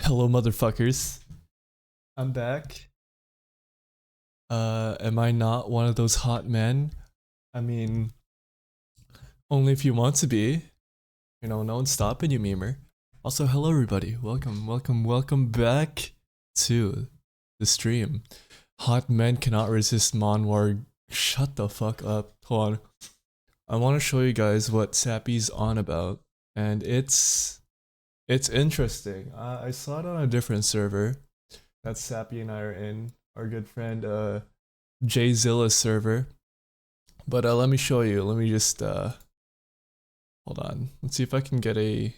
Hello, motherfuckers. I'm back. Am I not one of those hot men? I mean, only if you want to be. You know, no one's stopping you, memer. Also, hello everybody. Welcome back to the stream. Hot men cannot resist Monwar. Shut the fuck up. Hold on. I want to show you guys what Sappy's on about, and it's interesting. I saw it on a different server that Sappy and I are in. Our good friend Jzilla's server. But let me show you. Let me just hold on. Let's see if I can get a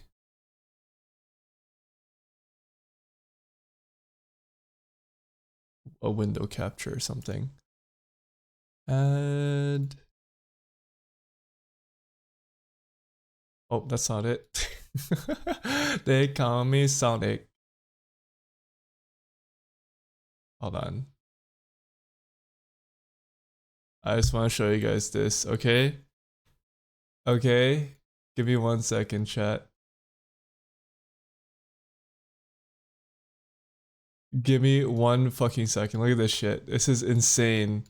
window capture or something. And oh, that's not it. They call me Sonic. Hold on. I just want to show you guys this, okay? Okay? Give me 1 second, chat. Give me 1 fucking second. Look at this shit. This is insane.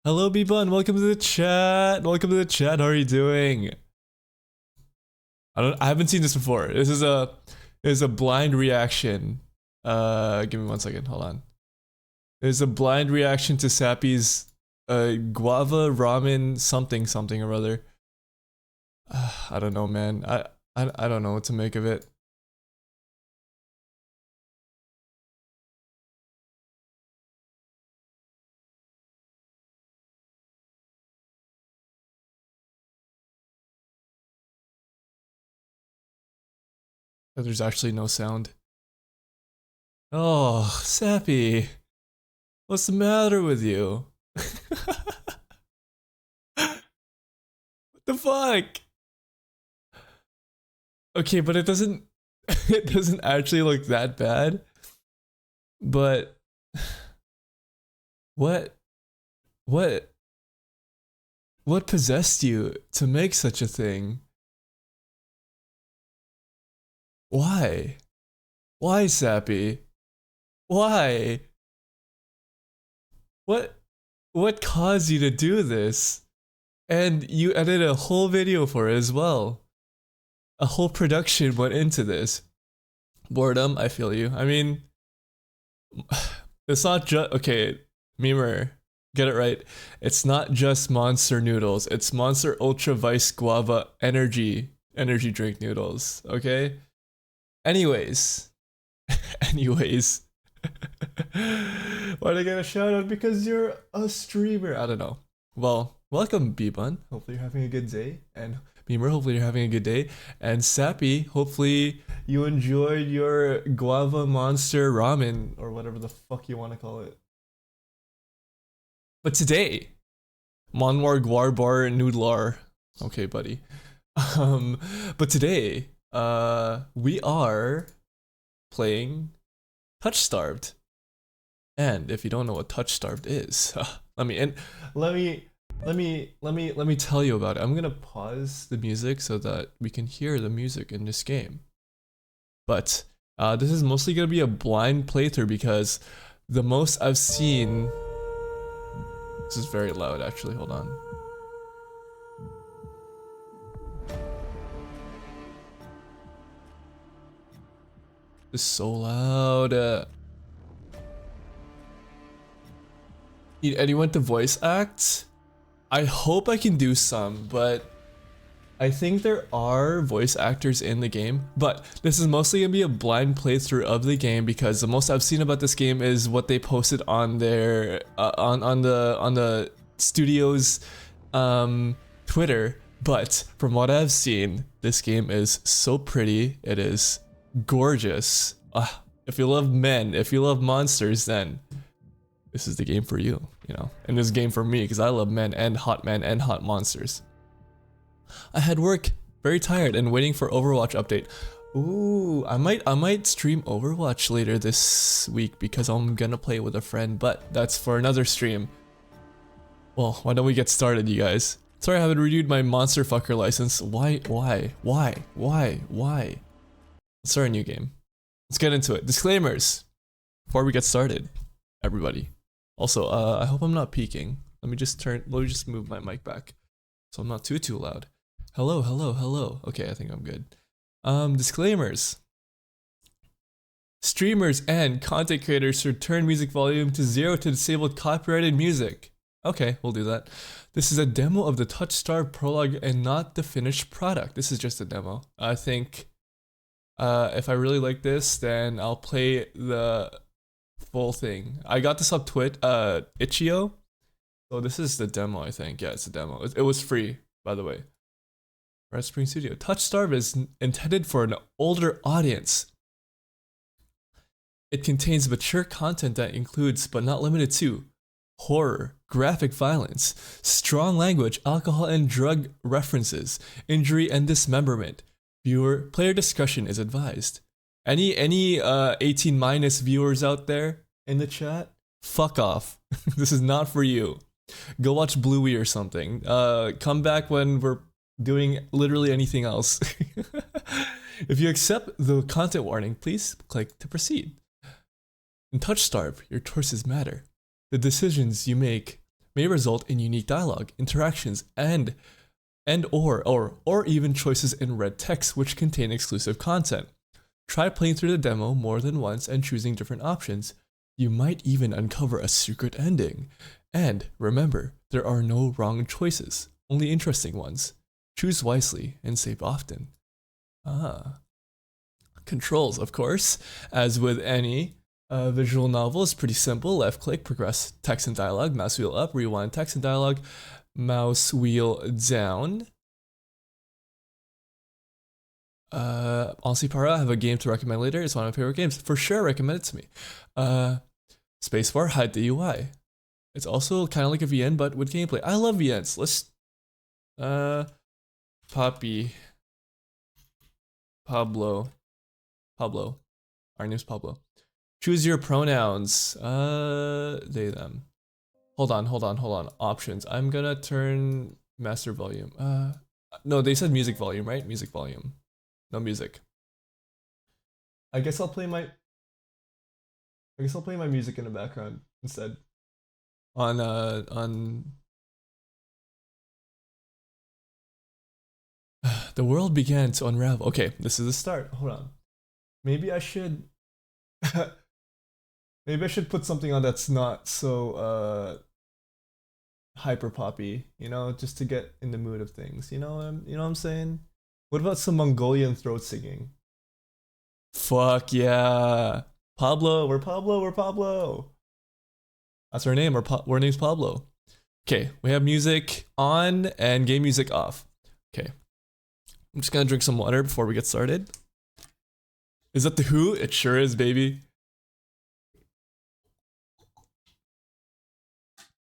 Hello, B-Bun. Welcome to the chat. Welcome to the chat. How are you doing? I haven't seen this before. This is a blind reaction. Give me 1 second. Hold on. There's a blind reaction to Sappy's guava ramen something or other. I don't know, man. I don't know what to make of it. There's actually no sound. Oh, Sappy. What's the matter with you? What the fuck? Okay, but it doesn't actually look that bad. But what possessed you to make such a thing? Why? Why, Sappy? Why? What caused you to do this? And you edited a whole video for it as well. A whole production went into this. Boredom, I feel you. I mean, it's not just, okay, memer, get it right. It's not just Monster noodles. It's Monster Ultra Vice Guava energy drink noodles, okay? Anyways. Why'd I get a shout out? Because you're a streamer. I don't know. Well, welcome, B-Bun. Hopefully you're having a good day. And Beamer, hopefully you're having a good day. And Sappy, hopefully you enjoyed your guava monster ramen, or whatever the fuck you want to call it. But today, Monwar Gwarbar Noodlar. Okay, buddy. But today, we are playing Touch Starved. And if you don't know what Touch Starved is, let me tell you about it. I'm gonna pause the music so that we can hear the music in this game. But this is mostly gonna be a blind playthrough because the most I've seen. This is very loud, actually. Hold on. It's so loud. Need anyone to voice act? I hope I can do some, but I think there are voice actors in the game. But this is mostly gonna be a blind playthrough of the game because the most I've seen about this game is what they posted on their on the studio's Twitter. But from what I've seen, this game is so pretty. It is gorgeous. If you love men, if you love monsters, then this is the game for you, you know. And this game for me because I love men and hot monsters. I had work, very tired, and waiting for Overwatch update. Ooh, I might stream Overwatch later this week because I'm gonna play it with a friend, but that's for another stream. Well, why don't we get started, you guys? Sorry, I haven't renewed my monster fucker license. Why? Let's start a new game. Let's get into it. Disclaimers before we get started, everybody. Also, I hope I'm not peaking. Let me just move my mic back so I'm not too loud. Hello. Okay, I think I'm good. Disclaimers. Streamers and content creators should turn music volume to 0 to disable copyrighted music. Okay, we'll do that. This is a demo of the Touchstar prologue and not the finished product. This is just a demo. I think if I really like this, then I'll play the full thing. I got this up Itch.io. So this is the demo, I think. Yeah, it's a demo. It was free, by the way. Red Spring Studio. Touchstar is intended for an older audience. It contains mature content that includes, but not limited to, horror, graphic violence, strong language, alcohol and drug references, injury and dismemberment. Player discretion is advised. Any 18 minus viewers out there in the chat? Fuck off. This is not for you. Go watch Bluey or something. Come back when we're doing literally anything else. If you accept the content warning, please click to proceed. In Touchstar, your choices matter. The decisions you make may result in unique dialogue, interactions, and or even choices in red text which contain exclusive content. Try playing through the demo more than once and choosing different options. You might even uncover a secret ending. And remember, there are no wrong choices, only interesting ones. Choose wisely and save often. Controls, of course, as with any visual novel, is pretty simple. Left click, progress text and dialogue, mouse wheel up, rewind text and dialogue, mouse wheel down. Honestly, Para, I have a game to recommend later. It's one of my favorite games. For sure, recommend it to me. Spacebar, hide the UI. It's also kind of like a VN, but with gameplay. I love VNs. Let's Pablo. Our name's Pablo. Choose your pronouns. They, them. Hold on. Options. I'm gonna turn master volume. No, they said music volume, right? Music volume. No music. I guess I'll play my music in the background instead. On the world began to unravel. Okay, this is the start. Hold on. Maybe I should put something on that's not so hyper poppy, you know, just to get in the mood of things. You know what I'm saying? What about some Mongolian throat singing? Fuck yeah. Pablo, we're Pablo. That's our name. Our name's Pablo. Okay, we have music on and game music off. Okay. I'm just gonna drink some water before we get started. Is that the Who? It sure is, baby.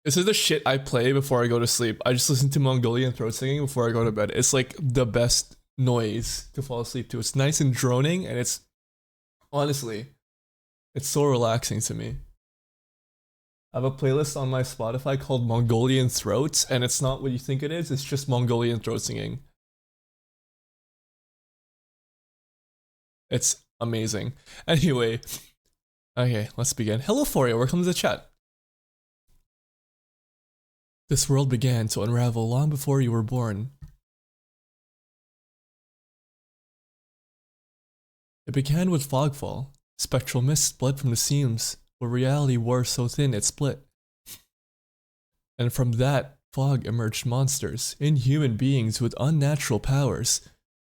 This is the shit I play before I go to sleep. I just listen to Mongolian throat singing before I go to bed. It's like the best noise to fall asleep to. It's nice and droning, and it's honestly, it's so relaxing to me. I have a playlist on my Spotify called Mongolian Throats, and it's not what you think it is. It's just Mongolian throat singing. It's amazing. Anyway, okay, let's begin. Hello, Foria. Welcome to the chat. This world began to unravel long before you were born. It began with fogfall. Spectral mist bled from the seams, where reality wore so thin it split. And from that fog emerged monsters, inhuman beings with unnatural powers.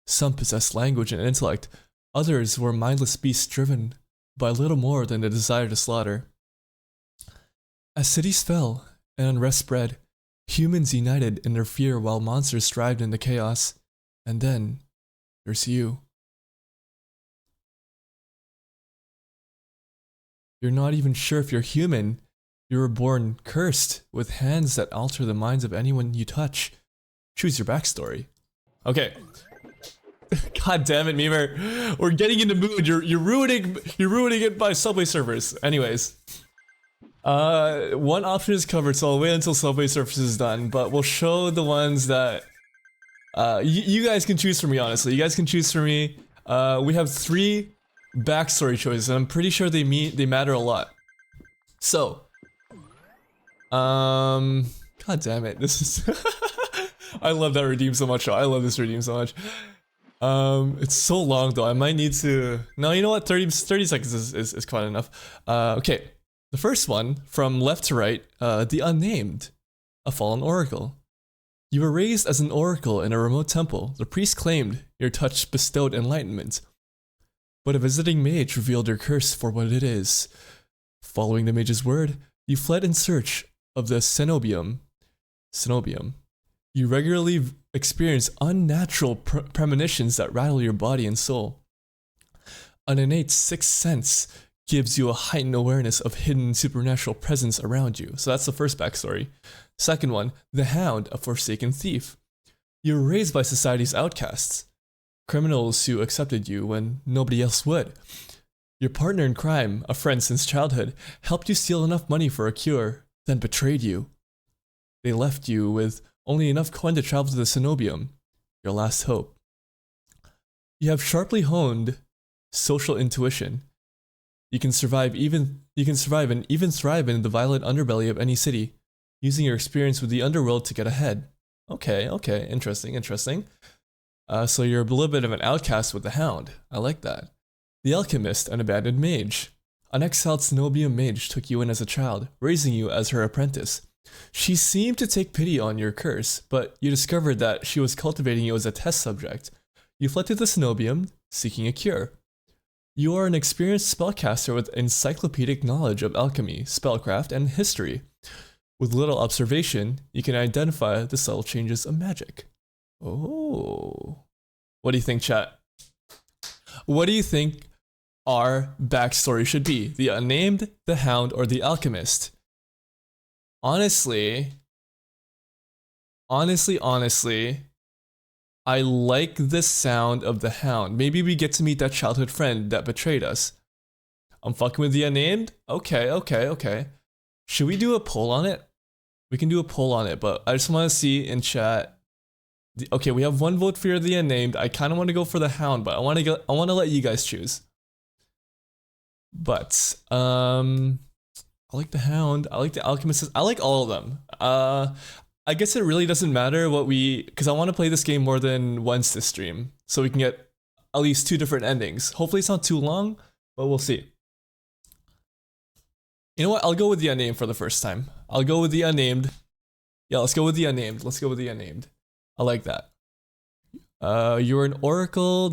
Some possessed language and intellect, others were mindless beasts driven by little more than the desire to slaughter. As cities fell and unrest spread, humans united in their fear while monsters thrived in the chaos. And then, there's you. You're not even sure if you're human. You were born cursed, with hands that alter the minds of anyone you touch. Choose your backstory. Okay. God damn it, Memer. We're getting in the mood. You're ruining it by Subway servers. Anyways. One option is covered, so I'll wait until Subway Surfers is done, but we'll show the ones that you guys can choose for me, honestly. You guys can choose for me. We have 3 backstory choices, and I'm pretty sure they matter a lot. So, god damn it, this is I love that redeem so much. I love this redeem so much. It's so long though. I might need to. No, you know what? 30 seconds is quite enough. Okay. The first one, from left to right, the unnamed, a fallen oracle. You were raised as an oracle in a remote temple. The priest claimed your touch bestowed enlightenment, but a visiting mage revealed your curse for what it is. Following the mage's word, you fled in search of the cenobium. You regularly experience unnatural premonitions that rattle your body and soul. An innate sixth sense gives you a heightened awareness of hidden supernatural presence around you. So that's the first backstory. Second one, the Hound, a forsaken thief. You were raised by society's outcasts, criminals who accepted you when nobody else would. Your partner in crime, a friend since childhood, helped you steal enough money for a cure, then betrayed you. They left you with only enough coin to travel to the cenobium, your last hope. You have sharply honed social intuition. You can survive and even thrive in the violent underbelly of any city, using your experience with the underworld to get ahead. Okay, interesting. So you're a little bit of an outcast with the Hound. I like that. The Alchemist, an abandoned mage. An exiled cenobium mage took you in as a child, raising you as her apprentice. She seemed to take pity on your curse, but you discovered that she was cultivating you as a test subject. You fled to the cenobium, seeking a cure. You are an experienced spellcaster with encyclopedic knowledge of alchemy, spellcraft, and history. With little observation, you can identify the subtle changes of magic. Oh. What do you think, chat? What do you think our backstory should be? The Unnamed, the Hound, or the Alchemist? Honestly, I like the sound of the Hound. Maybe we get to meet that childhood friend that betrayed us. I'm fucking with the Unnamed? Okay. Should we do a poll on it? We can do a poll on it, but I just want to see in chat. Okay, we have 1 vote for the Unnamed. I kind of want to go for the Hound, but I want to let you guys choose. But I like the Hound. I like the Alchemist. I like all of them. I guess it really doesn't matter what because I want to play this game more than once this stream, so we can get at least 2 different endings. Hopefully it's not too long, but we'll see. You know what? I'll go with the Unnamed for the first time. I'll go with the Unnamed. Yeah, let's go with the Unnamed. I like that. You're an oracle.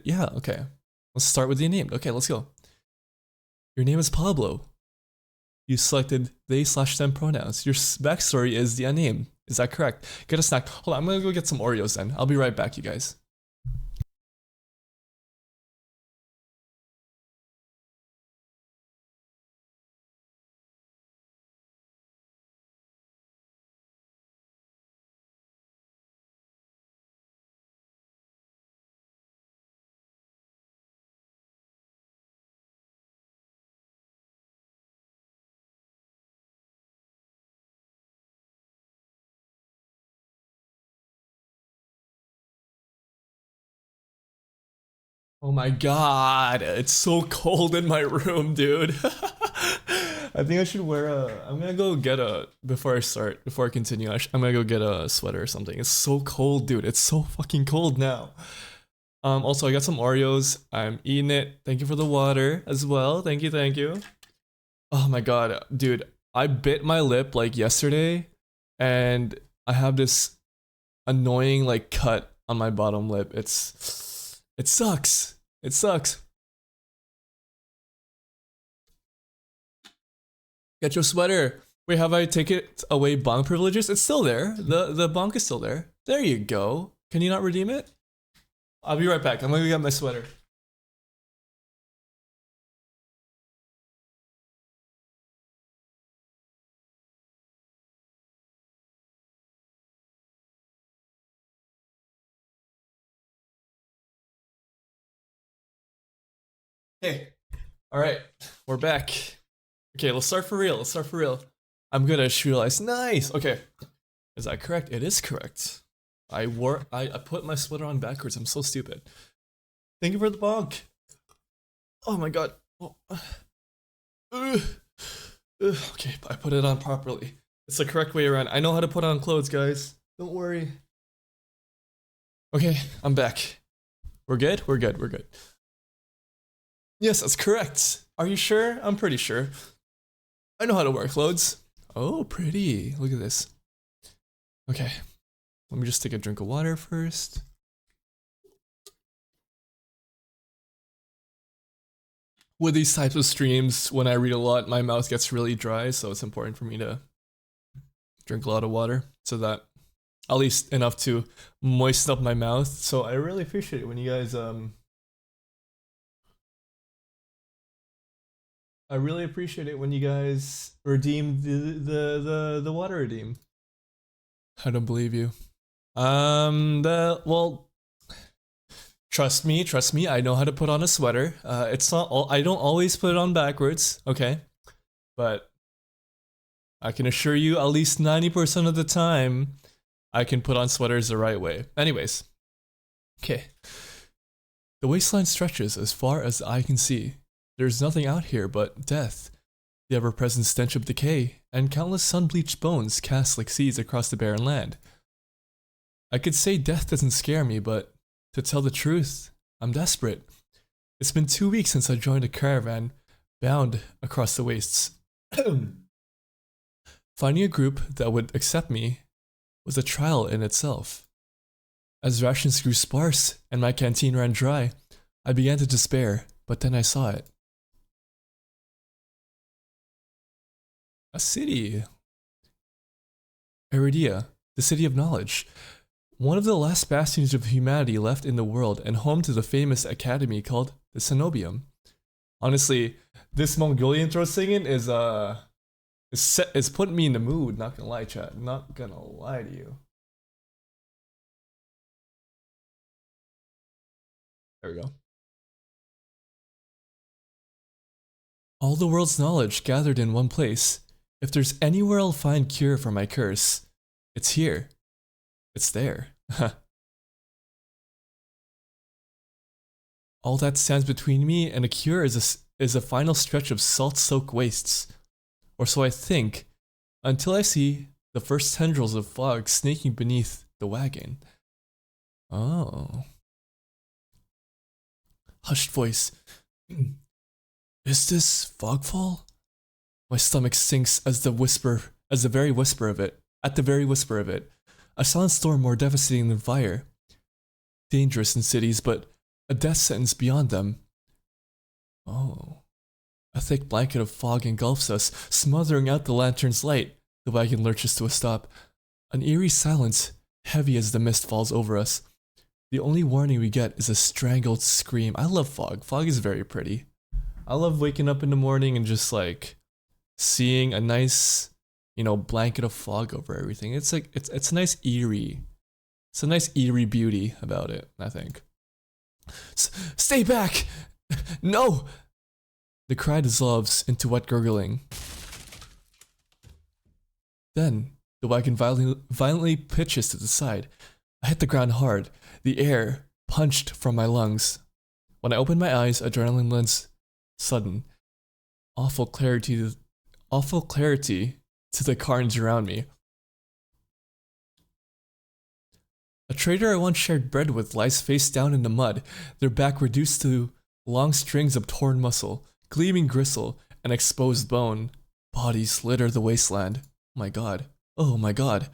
Yeah, okay. Let's start with the Unnamed. Okay, let's go. Your name is Pablo. You selected they/them pronouns. Your backstory is the Unnamed. Is that correct? Get a snack. Hold on, I'm gonna go get some Oreos then. I'll be right back, you guys. Oh my god, it's so cold in my room, dude. I think I should wear I'm gonna go get before I continue, I'm gonna go get a sweater or something. It's so cold, dude. It's so fucking cold now. Also, I got some Oreos. I'm eating it. Thank you for the water as well. Thank you. Oh my god, dude. I bit my lip like yesterday, and I have this annoying like cut on my bottom lip. It sucks. It sucks. Get your sweater. Wait, have I taken away bonk privileges? It's still there. The bonk is still there. There you go. Can you not redeem it? I'll be right back. I'm gonna go get my sweater. Hey. All right. We're back. Okay, let's start for real. Let's start for real. I'm gonna realize. Nice. Okay, is that correct? It is correct. I put my sweater on backwards. I'm so stupid. Thank you for the bonk. Oh my god. Oh. Okay, I put it on properly. It's the correct way around. I know how to put on clothes, guys. Don't worry. Okay, I'm back. We're good? We're good, we're good. Yes, that's correct. Are you sure? I'm pretty sure. I know how to wear clothes. Oh, pretty. Look at this. Okay, let me just take a drink of water first. With these types of streams, when I read a lot, my mouth gets really dry, so it's important for me to drink a lot of water so that at least enough to moisten up my mouth. So I really appreciate it when you guys I really appreciate it when you guys redeem the water redeem. I don't believe you. Well, trust me, I know how to put on a sweater. It's not all, I don't always put it on backwards, okay? But I can assure you at least 90% of the time I can put on sweaters the right way. Anyways. Okay. The wasteland stretches as far as the eye can see. There's nothing out here but death, the ever-present stench of decay, and countless sun-bleached bones cast like seeds across the barren land. I could say death doesn't scare me, but to tell the truth, I'm desperate. It's been 2 weeks since I joined a caravan bound across the wastes. Finding a group that would accept me was a trial in itself. As rations grew sparse and my canteen ran dry, I began to despair, but then I saw it. A city. Iridia, the city of knowledge. One of the last bastions of humanity left in the world and home to the famous academy called the Cenobium. Honestly, this Mongolian throat singing is putting me in the mood, not gonna lie, chat. Not gonna lie to you. There we go. All the world's knowledge gathered in one place. If there's anywhere I'll find cure for my curse, it's here. It's there. All that stands between me and a cure is a final stretch of salt-soaked wastes. Or so I think, until I see the first tendrils of fog snaking beneath the wagon. Oh. Hushed voice. Is this fogfall? My stomach sinks at the very whisper of it. A silent storm more devastating than fire. Dangerous in cities, but a death sentence beyond them. Oh. A thick blanket of fog engulfs us, smothering out the lantern's light. The wagon lurches to a stop. An eerie silence, heavy as the mist falls over us. The only warning we get is a strangled scream. I love fog. Fog is very pretty. I love waking up in the morning and just like seeing a nice, blanket of fog over everything. It's like it's a nice eerie. It's a nice eerie beauty about it, I think. Stay back! No! The cry dissolves into wet gurgling. Then, the wagon violently pitches to the side. I hit the ground hard, the air punched from my lungs. When I opened my eyes, adrenaline lends sudden, awful clarity to the carnage around me. A trader I once shared bread with lies face down in the mud, their back reduced to long strings of torn muscle, gleaming gristle, and exposed bone. Bodies litter the wasteland. My god. Oh my god.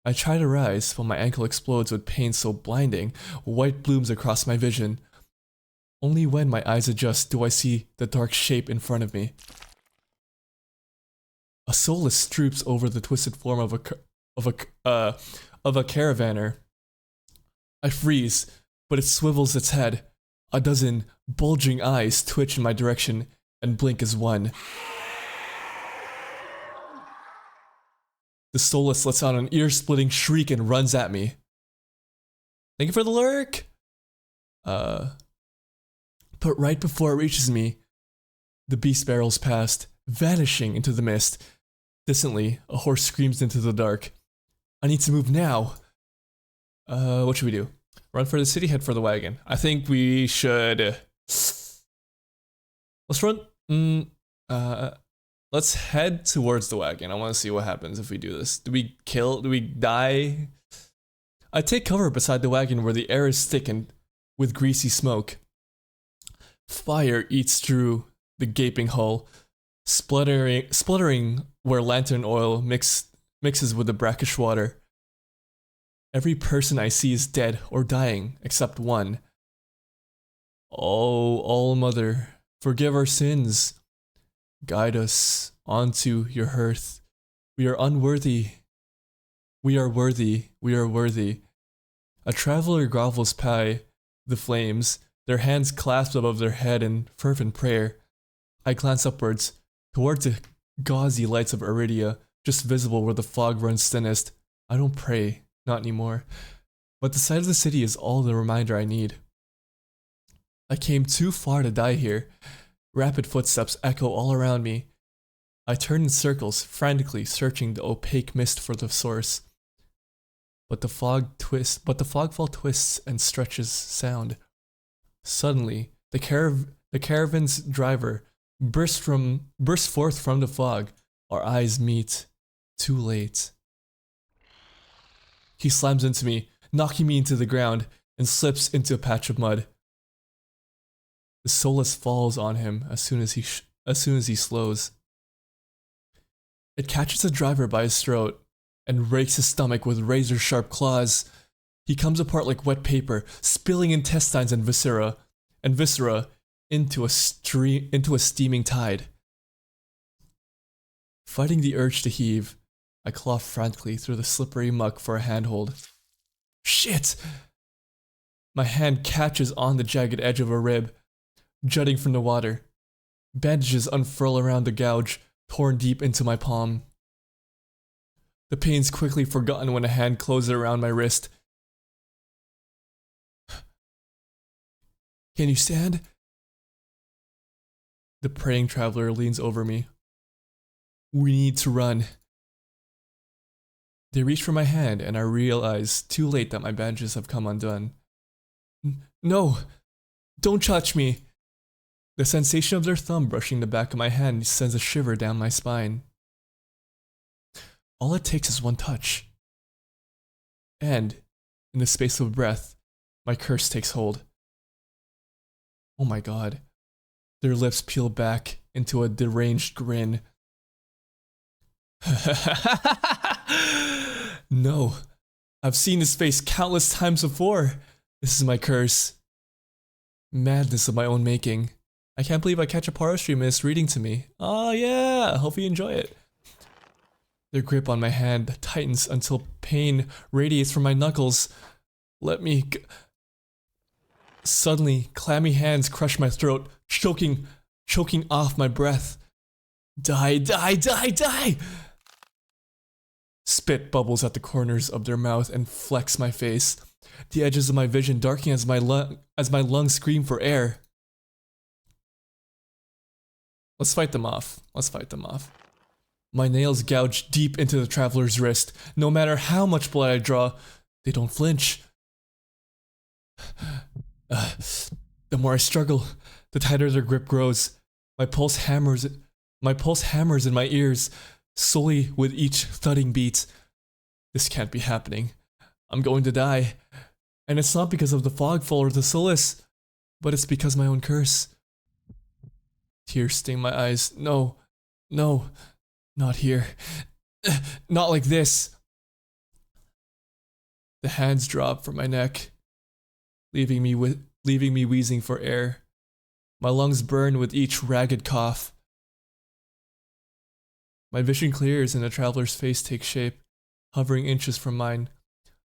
I try to rise, but my ankle explodes with pain so blinding, white blooms across my vision. Only when my eyes adjust do I see the dark shape in front of me. A soulless droops over the twisted form of a caravaner. I freeze, but it swivels its head. A dozen bulging eyes twitch in my direction and blink as one. The soulless lets out an ear-splitting shriek and runs at me. Thank you for the lurk! But right before it reaches me, the beast barrels past, vanishing into the mist. Distantly, a horse screams into the dark. I need to move now. What should we do? Run for the city, head for the wagon. I think we should... Let's run... let's head towards the wagon. I want to see what happens if we do this. Do we kill? Do we die? I take cover beside the wagon where the air is thickened with greasy smoke. Fire eats through the gaping hull, spluttering where lantern oil mixes with the brackish water. Every person I see is dead or dying, except one. Oh, All-Mother, forgive our sins. Guide us onto your hearth. We are unworthy. We are worthy. We are worthy. A traveler grovels by the flames, their hands clasped above their head in fervent prayer. I glance upwards, towards the gauzy lights of Iridia, just visible where the fog runs thinnest. I don't pray, not anymore. But the sight of the city is all the reminder I need. I came too far to die here. Rapid footsteps echo all around me. I turn in circles, frantically searching the opaque mist for the source. But the fogfall twists and stretches sound. Suddenly, the caravan's driver bursts forth from the fog. Our eyes meet. Too late. He slams into me, knocking me into the ground, and slips into a patch of mud. The solace falls on him as soon as he slows. It catches the driver by his throat and rakes his stomach with razor-sharp claws. He comes apart like wet paper, spilling intestines and viscera into a steaming tide. Fighting the urge to heave, I claw frantically through the slippery muck for a handhold. Shit! My hand catches on the jagged edge of a rib, jutting from the water. Bandages unfurl around the gouge, torn deep into my palm. The pain's quickly forgotten when a hand closes around my wrist. Can you stand? The praying traveler leans over me. We need to run. They reach for my hand, and I realize too late that my bandages have come undone. No! Don't touch me! The sensation of their thumb brushing the back of my hand sends a shiver down my spine. All it takes is one touch. And, in the space of a breath, my curse takes hold. Oh my god. Their lips peel back into a deranged grin. No. I've seen his face countless times before. This is my curse. Madness of my own making. I can't believe I catch a Paro stream and it's reading to me. Oh yeah, hope you enjoy it. Their grip on my hand tightens until pain radiates from my knuckles. Let me go. Suddenly, clammy hands crush my throat, choking off my breath. Die, die, die, die! Spit bubbles at the corners of their mouth and flecks my face. The edges of my vision darkening as my lungs scream for air. Let's fight them off. Let's fight them off. My nails gouge deep into the traveler's wrist. No matter how much blood I draw, they don't flinch. The more I struggle, the tighter their grip grows. My pulse hammers in my ears, solely with each thudding beat. This can't be happening. I'm going to die. And it's not because of the fogfall or the solace, but it's because of my own curse. Tears sting my eyes. No, no, not here. Not like this. The hands drop from my neck, leaving me wheezing for air. My lungs burn with each ragged cough. My vision clears and the traveler's face takes shape, hovering inches from mine.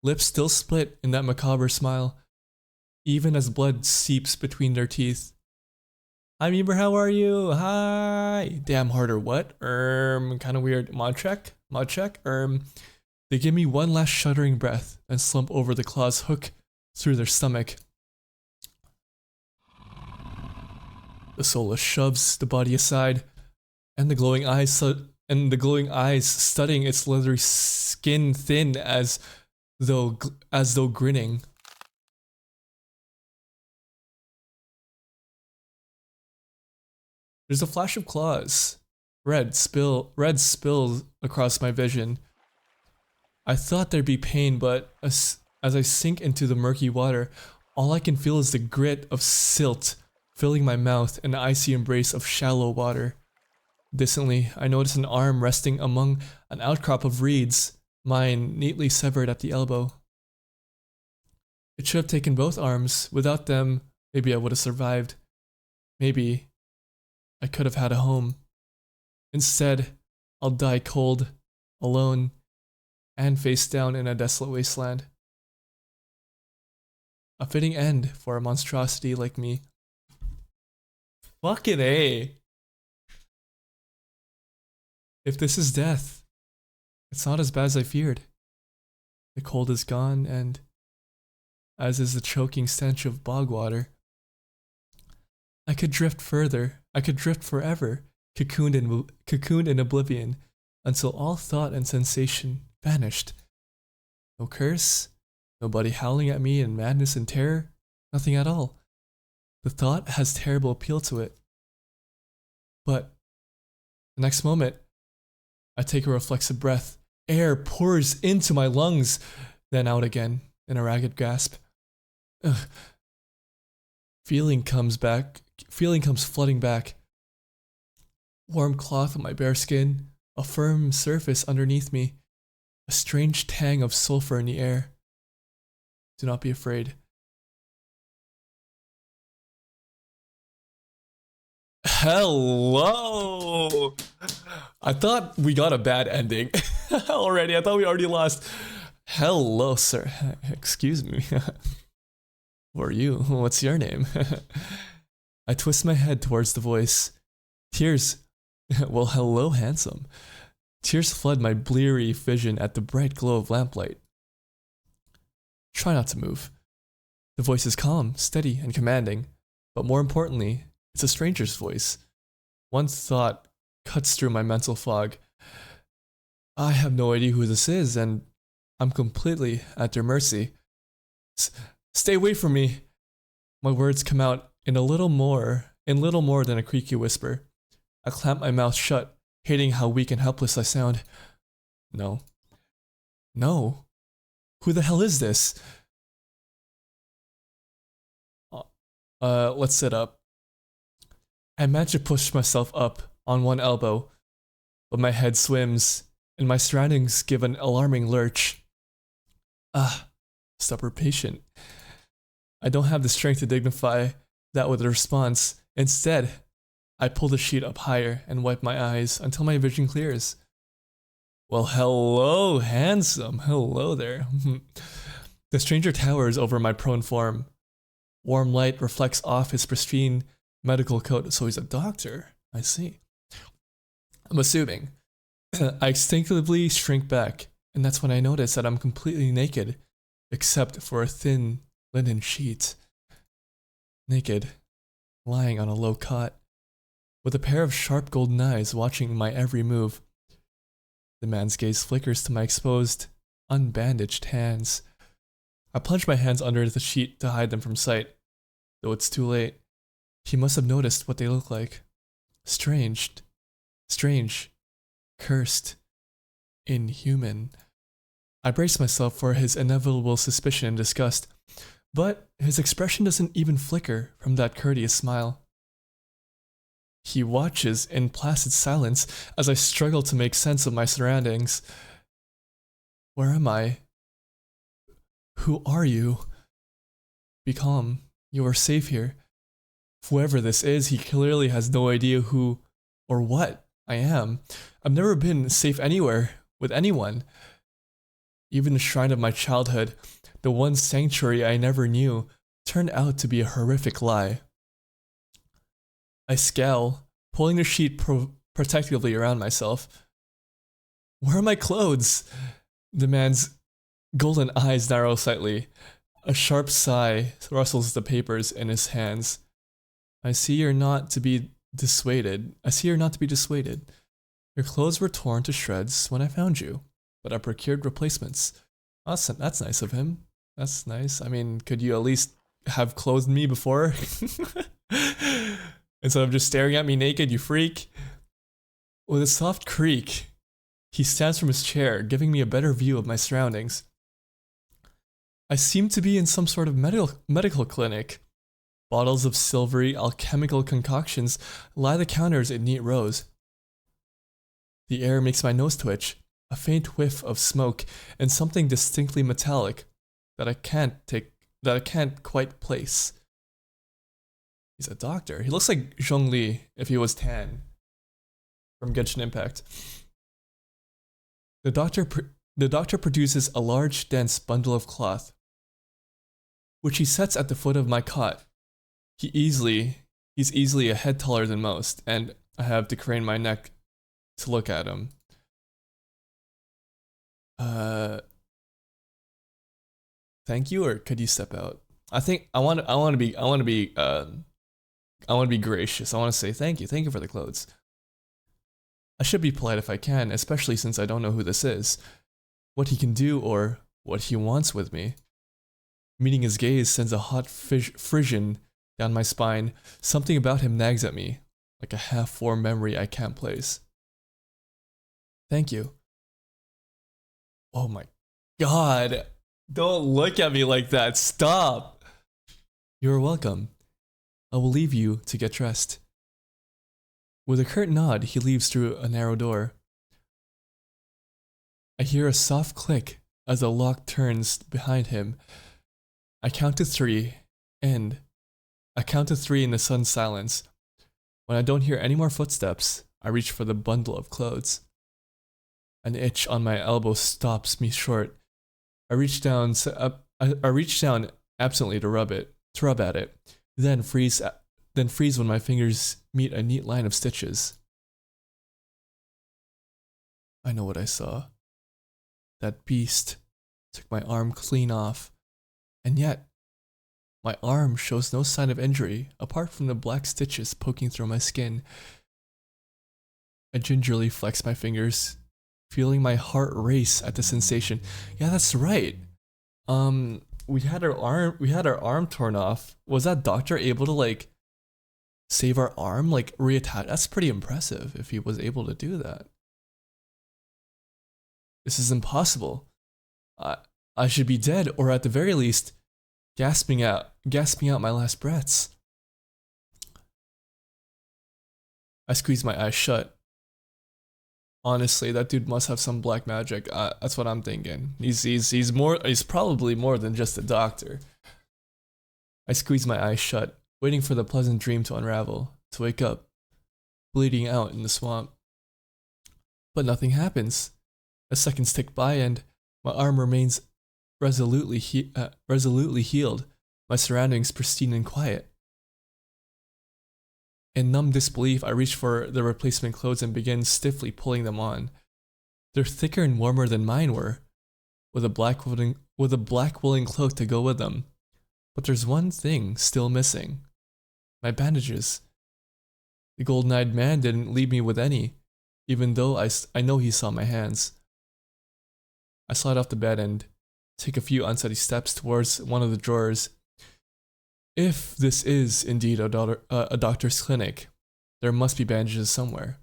Lips still split in that macabre smile, even as blood seeps between their teeth. Hi Bieber, how are you? Hi! Damn harder, what? Kinda weird. Mod check? They give me one last shuddering breath and slump over the claws hook through their stomach. The soulless shoves the body aside, and the glowing eyes studying its leathery skin thin as though grinning. There's a flash of claws. Red spills across my vision. I thought there'd be pain, but as I sink into the murky water, all I can feel is the grit of silt filling my mouth and the icy embrace of shallow water. Distantly, I notice an arm resting among an outcrop of reeds, mine neatly severed at the elbow. It should have taken both arms. Without them, maybe I would have survived. Maybe I could have had a home. Instead, I'll die cold, alone, and face down in a desolate wasteland. A fitting end for a monstrosity like me. Fucking A. If this is death, it's not as bad as I feared. The cold is gone, and as is the choking stench of bog water. I could drift further. I could drift forever, cocooned in oblivion, until all thought and sensation vanished. No curse, nobody howling at me in madness and terror, nothing at all. The thought has terrible appeal to it. But the next moment, I take a reflexive breath. Air pours into my lungs, then out again in a ragged gasp. Ugh. Feeling comes flooding back. Warm cloth on my bare skin, a firm surface underneath me, a strange tang of sulfur in the air. Do not be afraid. Hello! I thought we got a bad ending already. I thought we already lost. Hello, sir. Excuse me. Who are you? What's your name? I twist my head towards the voice. Tears. Well, hello, handsome. Tears flood my bleary vision at the bright glow of lamplight. Try not to move. The voice is calm, steady, and commanding. But more importantly, it's a stranger's voice. One thought cuts through my mental fog. I have no idea who this is, and I'm completely at their mercy. Stay away from me. My words come out in little more than a creaky whisper. I clamp my mouth shut, hating how weak and helpless I sound. No. No. Who the hell is this? Let's sit up. I manage to push myself up on one elbow, but my head swims, and my surroundings give an alarming lurch. Stubborn patient. I don't have the strength to dignify that with a response. Instead, I pull the sheet up higher and wipe my eyes until my vision clears. Well, hello, handsome. Hello there. The stranger towers over my prone form. Warm light reflects off his pristine medical coat, so he's a doctor. I see. I'm assuming. I instinctively shrink back, and that's when I notice that I'm completely naked, except for a thin linen sheet. Naked, lying on a low cot, with a pair of sharp golden eyes watching my every move. The man's gaze flickers to my exposed, unbandaged hands. I plunge my hands under the sheet to hide them from sight, though it's too late. He must have noticed what they look like. Strange, cursed, inhuman. I brace myself for his inevitable suspicion and disgust, but his expression doesn't even flicker from that courteous smile. He watches in placid silence as I struggle to make sense of my surroundings. Where am I? Who are you? Be calm. You are safe here. Whoever this is, he clearly has no idea who or what I am. I've never been safe anywhere with anyone. Even the shrine of my childhood, the one sanctuary I never knew, turned out to be a horrific lie. I scowl, pulling the sheet protectively around myself. Where are my clothes? The man's golden eyes narrow slightly. A sharp sigh rustles the papers in his hands. I see you're not to be dissuaded. I see you're not to be dissuaded. Your clothes were torn to shreds when I found you, but I procured replacements. That's nice of him. That's nice. I mean, could you at least have clothed me before? Instead of just staring at me naked, you freak. With a soft creak, he stands from his chair, giving me a better view of my surroundings. I seem to be in some sort of medical clinic. Bottles of silvery alchemical concoctions lie the counters in neat rows. The air makes my nose twitch, a faint whiff of smoke, and something distinctly metallic that I can't quite place. He's a doctor. He looks like Zhongli if he was tan from Genshin Impact. The doctor produces a large, dense bundle of cloth, which he sets at the foot of my cot. He's easily a head taller than most, and I have to crane my neck to look at him. Thank you, or could you step out? I think I want to be gracious. I want to say thank you for the clothes. I should be polite if I can, especially since I don't know who this is, what he can do, or what he wants with me. Meeting his gaze sends a hot frisson down my spine. Something about him nags at me, like a half-formed memory I can't place. Thank you. Oh my god. Don't look at me like that. Stop. You're welcome. I will leave you to get dressed. With a curt nod, he leaves through a narrow door. I hear a soft click as the lock turns behind him. I count to three in the sudden silence. When I don't hear any more footsteps, I reach for the bundle of clothes. An itch on my elbow stops me short. I reach down absently to rub at it, then freeze when my fingers meet a neat line of stitches. I know what I saw. That beast took my arm clean off, and yet my arm shows no sign of injury apart from the black stitches poking through my skin. I gingerly flex my fingers, feeling my heart race at the sensation. Yeah, that's right. We had our arm torn off. Was that doctor able to like save our arm, like reattach? That's pretty impressive if he was able to do that. This is impossible. I should be dead, or at the very least, gasping out my last breaths. I squeeze my eyes shut. Honestly, that dude must have some black magic. That's what I'm thinking. He's probably more than just a doctor. I squeeze my eyes shut, waiting for the pleasant dream to unravel, to wake up, bleeding out in the swamp. But nothing happens. The seconds tick by and my arm remains resolutely healed, my surroundings pristine and quiet. In numb disbelief, I reach for the replacement clothes and begin stiffly pulling them on. They're thicker and warmer than mine were, with a black woolen cloak to go with them. But there's one thing still missing. My bandages. The golden-eyed man didn't leave me with any, even though I know he saw my hands. I slide off the bed and take a few unsteady steps towards one of the drawers. If this is indeed a doctor's clinic, there must be bandages somewhere.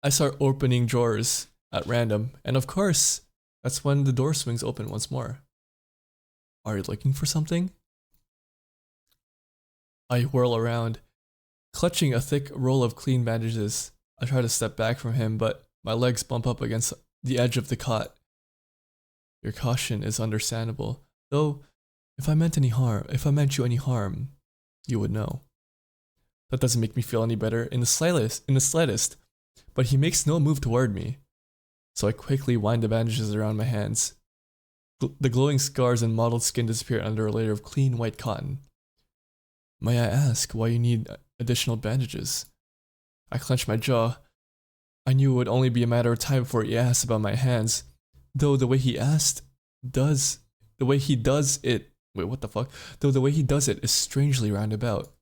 I start opening drawers at random, and of course, that's when the door swings open once more. Are you looking for something? I whirl around, clutching a thick roll of clean bandages. I try to step back from him, but my legs bump up against the edge of the cot. Your caution is understandable, though if I meant you any harm, you would know. That doesn't make me feel any better in the slightest, but he makes no move toward me. So I quickly wind the bandages around my hands. The glowing scars and mottled skin disappear under a layer of clean white cotton. May I ask why you need additional bandages? I clench my jaw. I knew it would only be a matter of time before he asked about my hands, though the way he does it is strangely roundabout.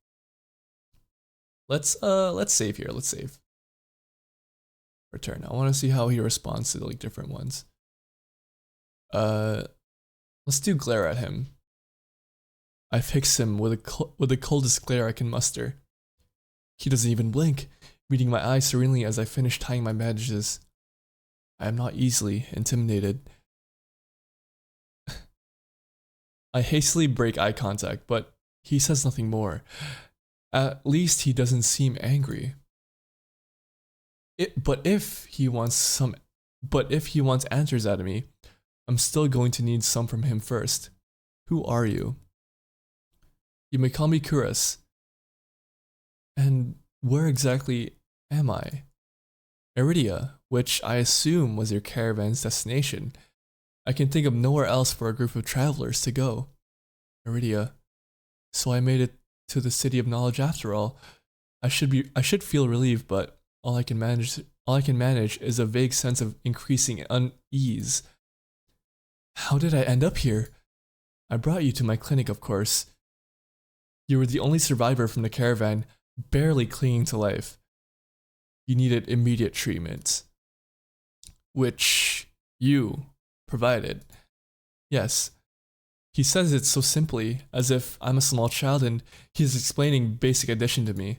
Let's save here. Let's save. Return. I want to see how he responds to like different ones. Let's do glare at him. I fix him with the coldest glare I can muster. He doesn't even blink, meeting my eyes serenely as I finish tying my bandages. I am not easily intimidated. I hastily break eye contact, but he says nothing more. At least he doesn't seem angry. But if he wants answers out of me, I'm still going to need some from him first. Who are you? You may call me Kuras. And where exactly am I? Iridia, which I assume was your caravan's destination. I can think of nowhere else for a group of travelers to go. Iridia. So I made it to the city of knowledge after all. I should feel relieved, but all I can manage is a vague sense of increasing unease. How did I end up here? I brought you to my clinic, of course. You were the only survivor from the caravan, barely clinging to life. You needed immediate treatment, which you provided. Yes. He says it so simply, as if I'm a small child and he's explaining basic addition to me.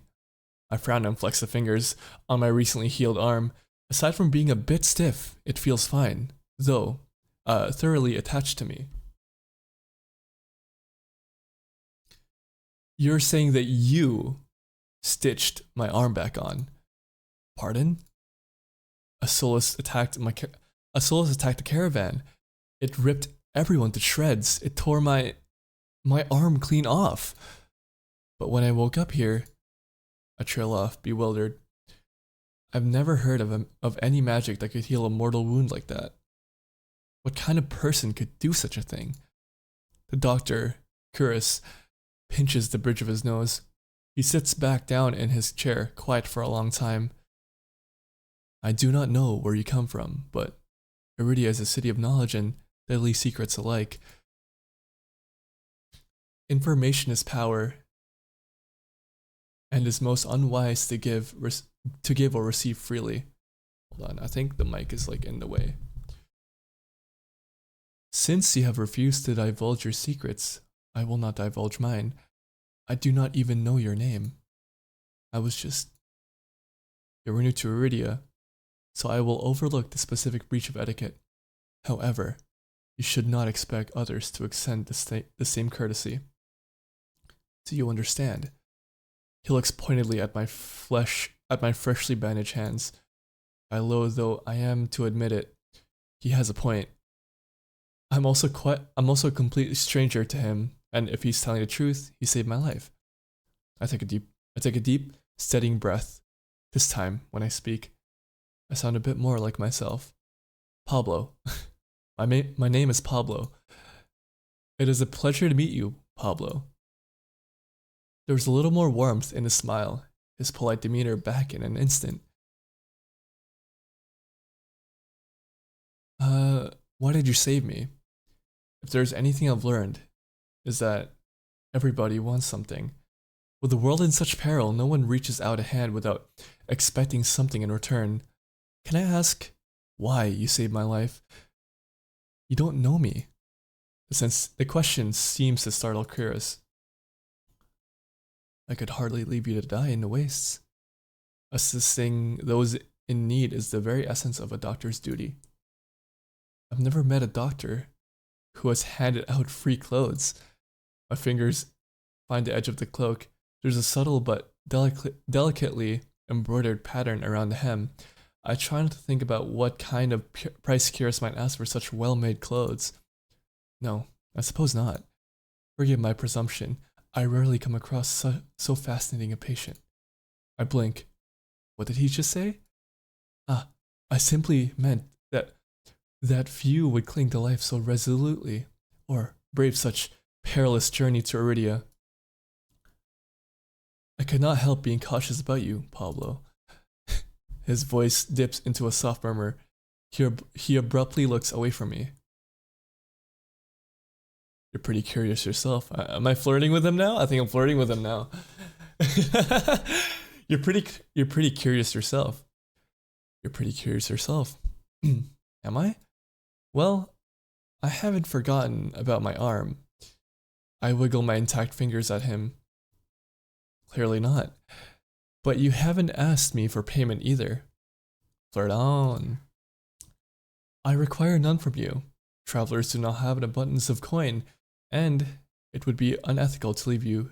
I frown and flex the fingers on my recently healed arm. Aside from being a bit stiff, it feels fine, though thoroughly attached to me. You're saying that you stitched my arm back on. Pardon? A Solus attacked the caravan. It ripped everyone to shreds. It tore my arm clean off. But when I woke up here, I trail off, bewildered. I've never heard of any magic that could heal a mortal wound like that. What kind of person could do such a thing? The doctor, Kuras, pinches the bridge of his nose. He sits back down in his chair, quiet for a long time. I do not know where you come from, but Iridia is a city of knowledge and deadly secrets alike. Information is power, and is most unwise to give or receive freely. Hold on, I think the mic is like in the way. Since you have refused to divulge your secrets, I will not divulge mine. I do not even know your name. You were new to Iridia, so I will overlook the specific breach of etiquette. However, you should not expect others to extend the same courtesy. Do you understand? He looks pointedly at my freshly bandaged hands. I loathe though I am to admit it, he has a point. I'm also a complete stranger to him, and if he's telling the truth, he saved my life. I take a deep, steadying breath. This time, when I speak, I sound a bit more like myself. Pablo. My name is Pablo. It is a pleasure to meet you, Pablo. There was a little more warmth in his smile, his polite demeanor back in an instant. Why did you save me? If there's anything I've learned, is that everybody wants something. With the world in such peril, no one reaches out a hand without expecting something in return. Can I ask why you saved my life? You don't know me. Since the question seems to startle Kuras. I could hardly leave you to die in the wastes. Assisting those in need is the very essence of a doctor's duty. I've never met a doctor who has handed out free clothes. My fingers find the edge of the cloak. There's a subtle but delicately embroidered pattern around the hem. I try not to think about what kind of price Kuras might ask for such well-made clothes. No, I suppose not. Forgive my presumption. I rarely come across so fascinating a patient. I blink. What did he just say? I simply meant that few would cling to life so resolutely, or brave such perilous journey to Iridia. I could not help being cautious about you, Pablo. His voice dips into a soft murmur. He abruptly looks away from me. You're pretty curious yourself. Am I flirting with him now? I think I'm flirting with him now. you're pretty curious yourself. You're pretty curious yourself. Am I? Well, I haven't forgotten about my arm. I wiggle my intact fingers at him. Clearly not. But you haven't asked me for payment either. Flirt on. I require none from you. Travelers do not have an abundance of coin, and it would be unethical to leave you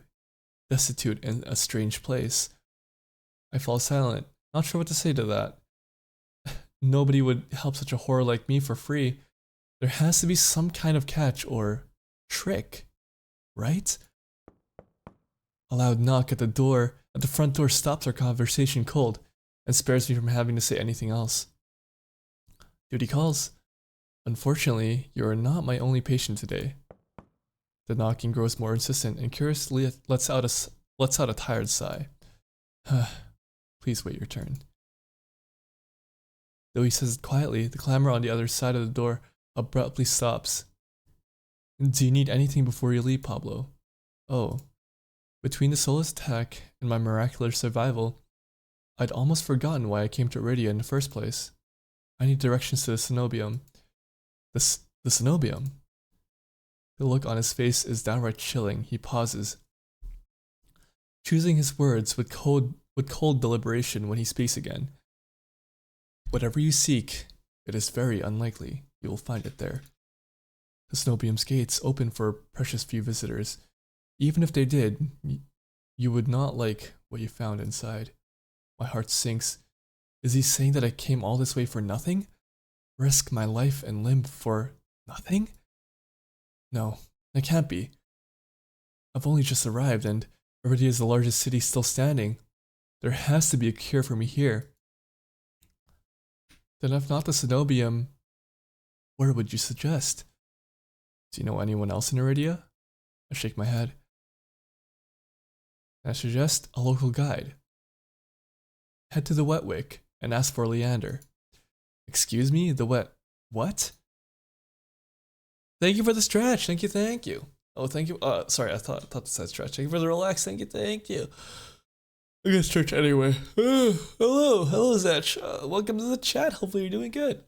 destitute in a strange place. I fall silent, not sure what to say to that. Nobody would help such a whore like me for free. There has to be some kind of catch or trick, right? A loud knock at the front door stops our conversation cold and spares me from having to say anything else. Duty calls. Unfortunately, you are not my only patient today. The knocking grows more insistent and curiously lets out a tired sigh. Please wait your turn. Though he says it quietly, the clamor on the other side of the door abruptly stops. Do you need anything before you leave, Pablo? Oh. Between the soulless attack and my miraculous survival, I'd almost forgotten why I came to Iridia in the first place. I need directions to the cenobium. The cenobium? The look on his face is downright chilling. He pauses, choosing his words with cold deliberation when he speaks again. Whatever you seek, it is very unlikely you will find it there. The cenobium's gates open for a precious few visitors. Even if they did, you would not like what you found inside. My heart sinks. Is he saying that I came all this way for nothing? Risk my life and limb for nothing? No, it can't be. I've only just arrived and Iridia is the largest city still standing. There has to be a cure for me here. Then if not the cenobium, where would you suggest? Do you know anyone else in Iridia? I shake my head. I suggest a local guide. Head to the Wetwick and ask for Leander. Excuse me, the what? Thank you for the stretch. Thank you. Oh, thank you. Sorry, I thought this said stretch. Thank you for the relax. Thank you. I guess stretch anyway. Hello, Zech. Welcome to the chat. Hopefully you're doing good.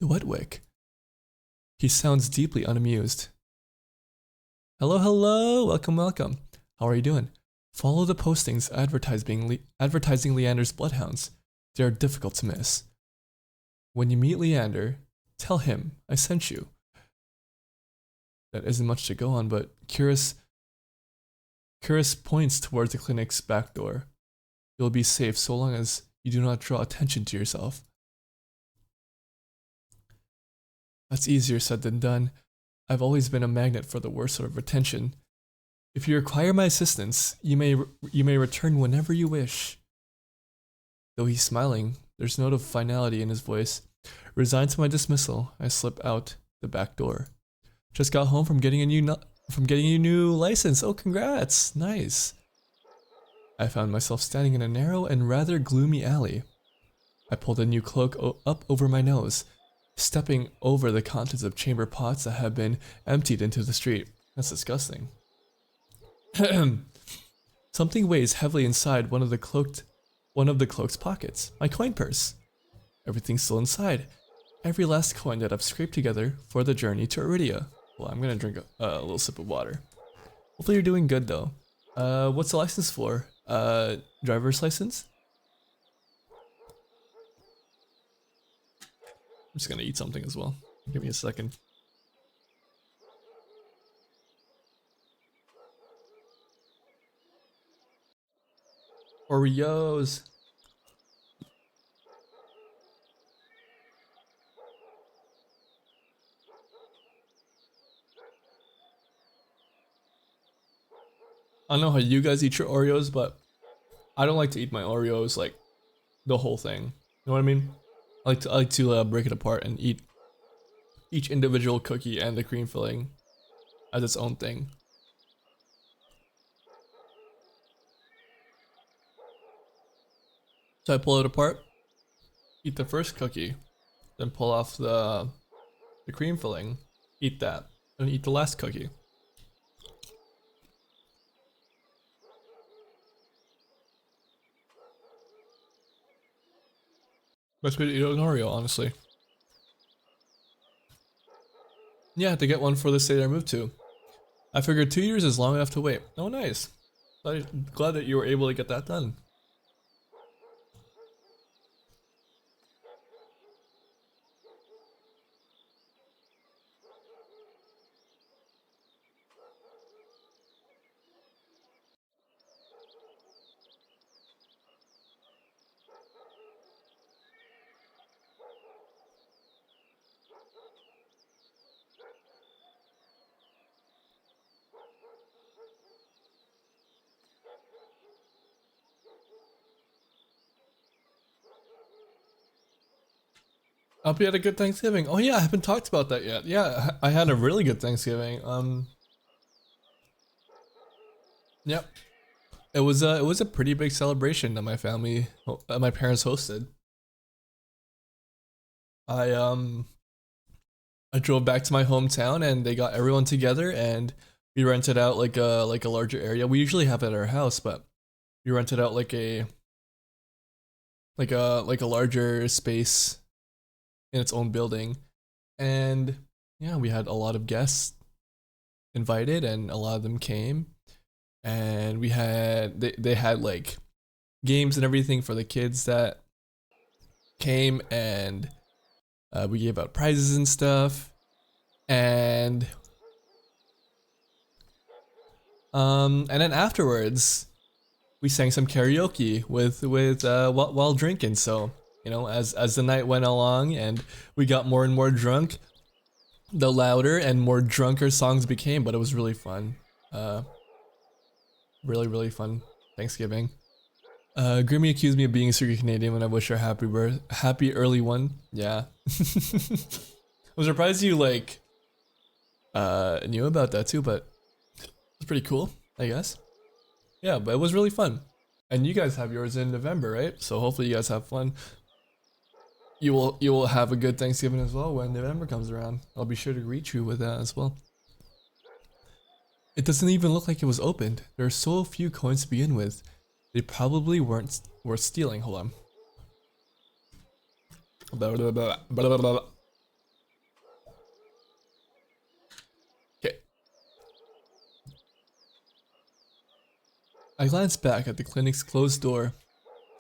The Wetwick. He sounds deeply unamused. Hello. Welcome. How are you doing? Follow the postings advertising Leander's bloodhounds. They are difficult to miss. When you meet Leander, tell him I sent you. That isn't much to go on, but Curious points towards the clinic's back door. You'll be safe so long as you do not draw attention to yourself. That's easier said than done. I've always been a magnet for the worst sort of attention. If you require my assistance, you may return whenever you wish. Though he's smiling, there's a note of finality in his voice. Resigned to my dismissal, I slip out the back door. Just got home from getting a new license. Oh, congrats! Nice. I found myself standing in a narrow and rather gloomy alley. I pulled a new cloak up over my nose, stepping over the contents of chamber pots that had been emptied into the street. That's disgusting. Something weighs heavily inside one of the cloak's pockets. My coin purse. Everything's still inside. Every last coin that I've scraped together for the journey to Iridia. Well, I'm gonna drink a little sip of water. Hopefully you're doing good though. What's the license for? Driver's license? I'm just gonna eat something as well. Give me a second. Oreos. I don't know how you guys eat your Oreos, but I don't like to eat my Oreos like the whole thing. You know what I mean? I like to break it apart and eat each individual cookie and the cream filling as its own thing. So I pull it apart, eat the first cookie, then pull off the cream filling, eat that, and eat the last cookie. Best way to eat an Oreo, honestly. Yeah, to get one for the state I moved to. I figured 2 years is long enough to wait. Oh, nice. Glad that you were able to get that done. Hope you had a good Thanksgiving. Oh yeah, I haven't talked about that yet. Yeah, I had a really good Thanksgiving. Yep. It was a pretty big celebration that my parents hosted. I um I drove back to my hometown and they got everyone together and we rented out like a larger area. We usually have it at our house, but we rented out like a larger space in its own building. And yeah, we had a lot of guests invited and a lot of them came. And they had like games and everything for the kids that came, and we gave out prizes and stuff. And then afterwards we sang some karaoke while drinking. So as the night went along and we got more and more drunk, the louder and more drunker songs became. But it was really fun. Really fun Thanksgiving. Grimmy accused me of being a secret Canadian when I wished her happy early one. Yeah. I'm surprised you knew about that too, but it's pretty cool, I guess. Yeah, but it was really fun. And you guys have yours in November, right? So hopefully you guys have fun. You will have a good Thanksgiving as well when November comes around. I'll be sure to greet you with that as well. It doesn't even look like it was opened. There are so few coins to begin with. They probably weren't worth stealing. Hold on. Okay. I glanced back at the clinic's closed door.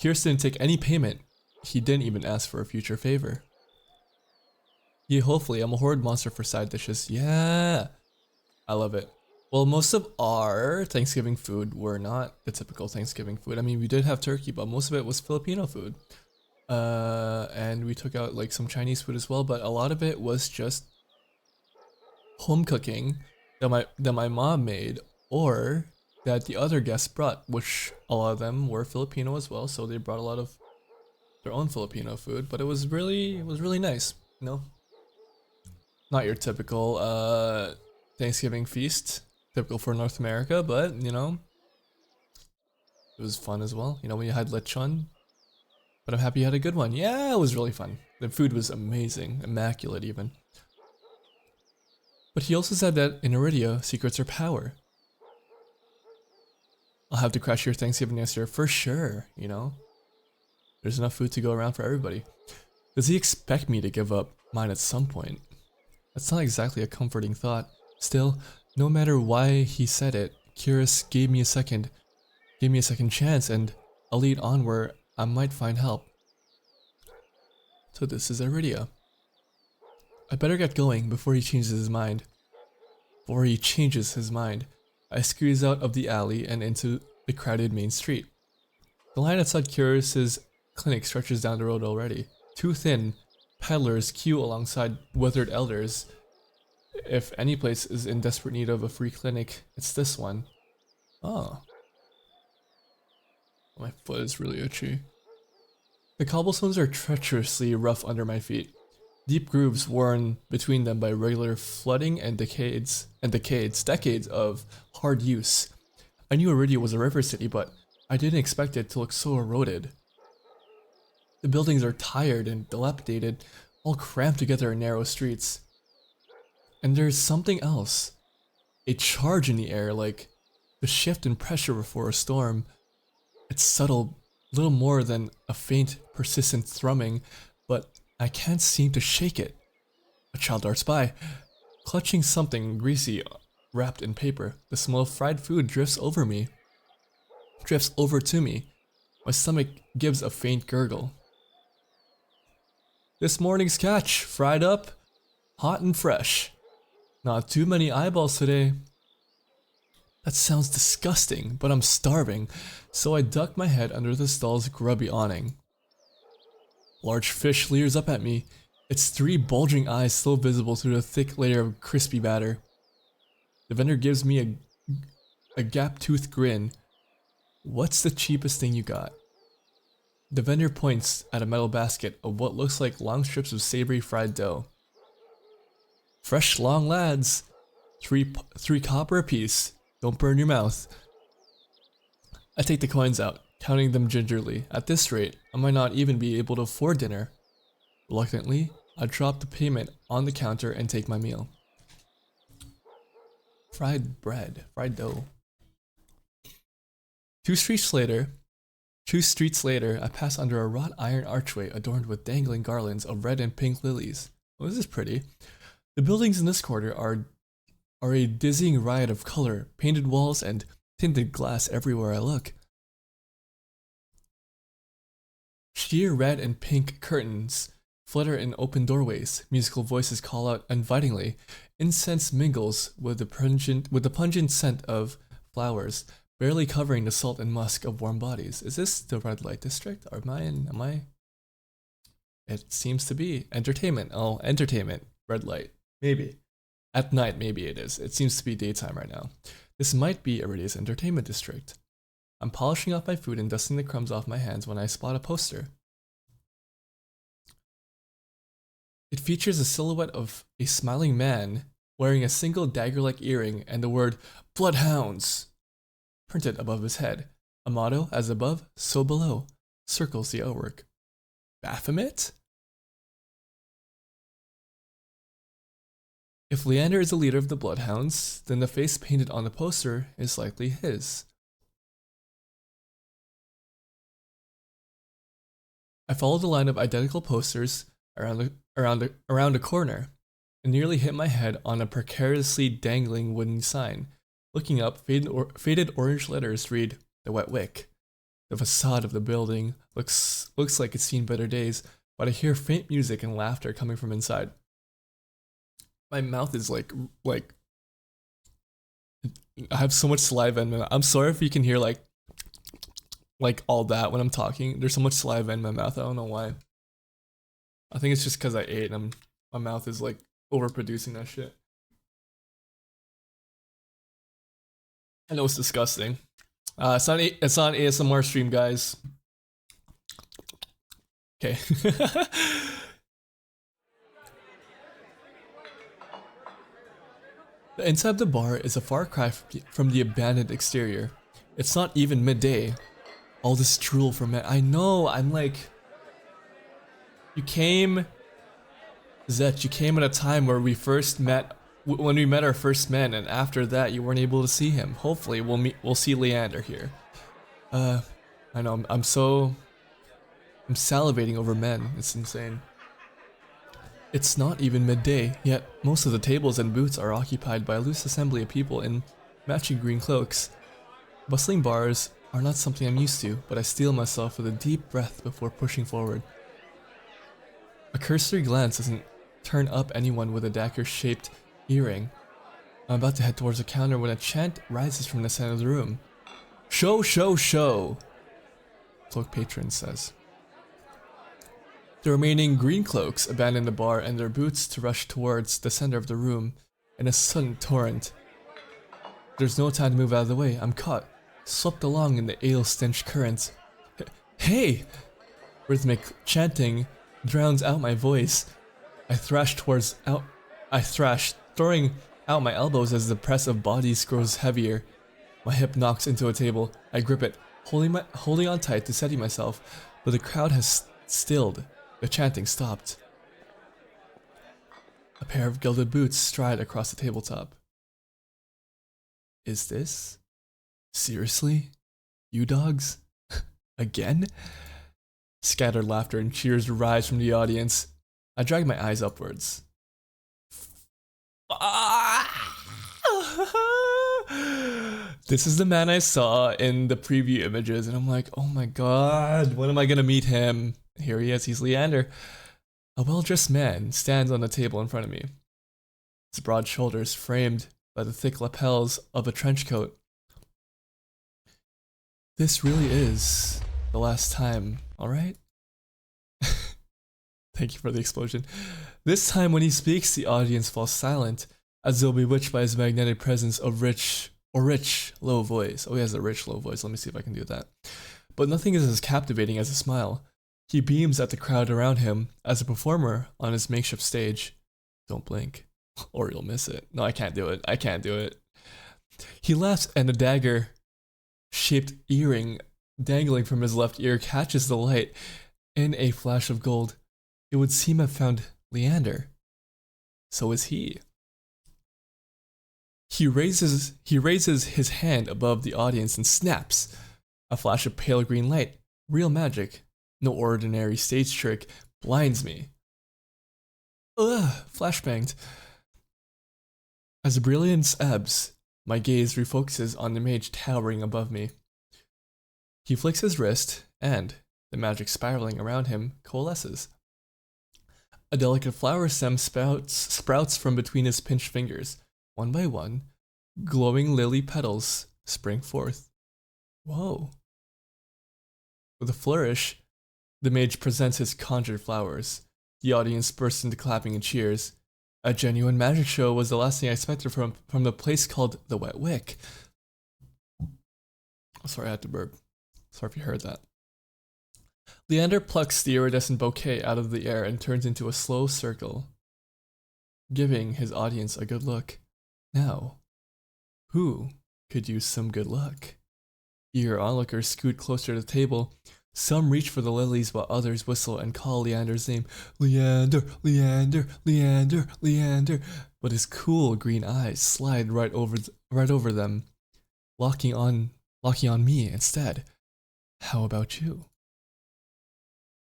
Kirsten didn't take any payment. He didn't even ask for a future favor. Yeah, hopefully I'm a horde monster for side dishes. Yeah. I love it. Well, most of our Thanksgiving food were not the typical Thanksgiving food. I mean, we did have turkey, but most of it was Filipino food. And we took out like some Chinese food as well, but a lot of it was just home cooking that my mom made or that the other guests brought, which a lot of them were Filipino as well, so they brought a lot of their own Filipino food, but it was really nice, Not your typical Thanksgiving feast, typical for North America, but it was fun as well. We had lechon, but I'm happy you had a good one. Yeah, it was really fun. The food was amazing, immaculate even. But he also said that in Iridia, secrets are power. I'll have to crash your Thanksgiving next year for sure, There's enough food to go around for everybody. Does he expect me to give up mine at some point? That's not exactly a comforting thought. Still, no matter why he said it, Curious gave me a second chance, and I'll lead on where I might find help. So this is Iridia. I better get going before he changes his mind. I squeeze out of the alley and into the crowded main street. The line outside Curious's clinic stretches down the road already. Too thin, peddlers queue alongside withered elders. If any place is in desperate need of a free clinic, it's this one. Oh. My foot is really itchy. The cobblestones are treacherously rough under my feet. Deep grooves worn between them by regular flooding and decades of hard use. I knew Iridia was a river city, but I didn't expect it to look so eroded. The buildings are tired and dilapidated, all cramped together in narrow streets. And there's something else. A charge in the air, like the shift in pressure before a storm. It's subtle, little more than a faint, persistent thrumming, but I can't seem to shake it. A child darts by, clutching something greasy wrapped in paper. The smell of fried food drifts over to me. My stomach gives a faint gurgle. This morning's catch, fried up, hot and fresh. Not too many eyeballs today. That sounds disgusting, but I'm starving, so I duck my head under the stall's grubby awning. Large fish leers up at me, its 3 bulging eyes still visible through the thick layer of crispy batter. The vendor gives me a gap-toothed grin. What's the cheapest thing you got? The vendor points at a metal basket of what looks like long strips of savory fried dough. Fresh long lads. Three copper apiece. Don't burn your mouth. I take the coins out, counting them gingerly. At this rate, I might not even be able to afford dinner. Reluctantly, I drop the payment on the counter and take my meal. Fried bread, fried dough. Two streets later, I pass under a wrought iron archway adorned with dangling garlands of red and pink lilies. Oh, this is pretty. The buildings in this quarter are a dizzying riot of color, painted walls and tinted glass everywhere I look. Sheer red and pink curtains flutter in open doorways. Musical voices call out invitingly. Incense mingles with the pungent scent of flowers, barely covering the salt and musk of warm bodies. Is this the red light district? Am I? It seems to be. Entertainment. Oh, entertainment. Red light. Maybe. At night, maybe it is. It seems to be daytime right now. This might be Iridia's entertainment district. I'm polishing off my food and dusting the crumbs off my hands when I spot a poster. It features a silhouette of a smiling man wearing a single dagger-like earring and the word Bloodhounds printed above his head. A motto, as above, so below, circles the artwork. Baphomet? If Leander is the leader of the Bloodhounds, then the face painted on the poster is likely his. I followed the line of identical posters around a corner and nearly hit my head on a precariously dangling wooden sign. Looking up, faded orange letters read, "The Wet Wick." The facade of the building looks like it's seen better days, but I hear faint music and laughter coming from inside. My mouth is like I have so much saliva in my mouth. I'm sorry if you can hear like all that when I'm talking. There's so much saliva in my mouth. I don't know why. I think it's just because I ate and my mouth is like overproducing that shit. I know it's disgusting. It's not an ASMR stream, guys. Okay. The inside of the bar is a far cry from the abandoned exterior. It's not even midday. All this drool for men. I know, I'm like... You came at a time where we first met, when we met our first man, and after that you weren't able to see him. Hopefully we'll see Leander here. I know, I'm salivating over men. It's insane. It's not even midday, yet most of the tables and booths are occupied by a loose assembly of people in matching green cloaks. Bustling bars are not something I'm used to, but I steel myself with a deep breath before pushing forward. A cursory glance doesn't turn up anyone with a dagger-shaped earring. I'm about to head towards the counter when a chant rises from the center of the room. "Show, show, show!" Cloak patron says. The remaining green cloaks abandon the bar and their boots to rush towards the center of the room in a sudden torrent. There's no time to move out of the way. I'm caught, swept along in the ale-stench current. Hey! Rhythmic chanting drowns out my voice. I thrash, throwing out my elbows as the press of bodies grows heavier. My hip knocks into a table. I grip it, holding on tight to steady myself, but the crowd has stilled. The chanting stopped. A pair of gilded boots stride across the tabletop. Is this? Seriously? You dogs? Again? Scattered laughter and cheers rise from the audience. I drag my eyes upwards. This is the man I saw in the preview images, and I'm like, oh my god, when am I gonna meet him? Here he is, he's Leander. A well-dressed man stands on the table in front of me. His broad shoulders framed by the thick lapels of a trench coat. This really is the last time, alright? Thank you for the explosion. This time when he speaks, the audience falls silent, as though bewitched by his magnetic presence of rich, low voice. Oh, he has a rich, low voice. Let me see if I can do that. But nothing is as captivating as a smile. He beams at the crowd around him as a performer on his makeshift stage. Don't blink, or you'll miss it. No, I can't do it. I can't do it. He laughs, and a dagger-shaped earring dangling from his left ear catches the light. In a flash of gold, it would seem I've found Leander. So is he. He raises his hand above the audience and snaps. A flash of pale green light. Real magic. No ordinary stage trick. Blinds me. Ugh, flashbanged. As the brilliance ebbs, my gaze refocuses on the mage towering above me. He flicks his wrist, and the magic spiraling around him coalesces. A delicate flower stem sprouts from between his pinched fingers. One by one, glowing lily petals spring forth. Whoa. With a flourish, the mage presents his conjured flowers. The audience bursts into clapping and cheers. A genuine magic show was the last thing I expected from the place called the Wet Wick. Sorry, I had to burp. Sorry if you heard that. Leander plucks the iridescent bouquet out of the air and turns into a slow circle, giving his audience a good look. Now, who could use some good luck? Eager onlookers scoot closer to the table. Some reach for the lilies while others whistle and call Leander's name. Leander, Leander, Leander, Leander. But his cool green eyes slide right over them, locking on me instead. How about you?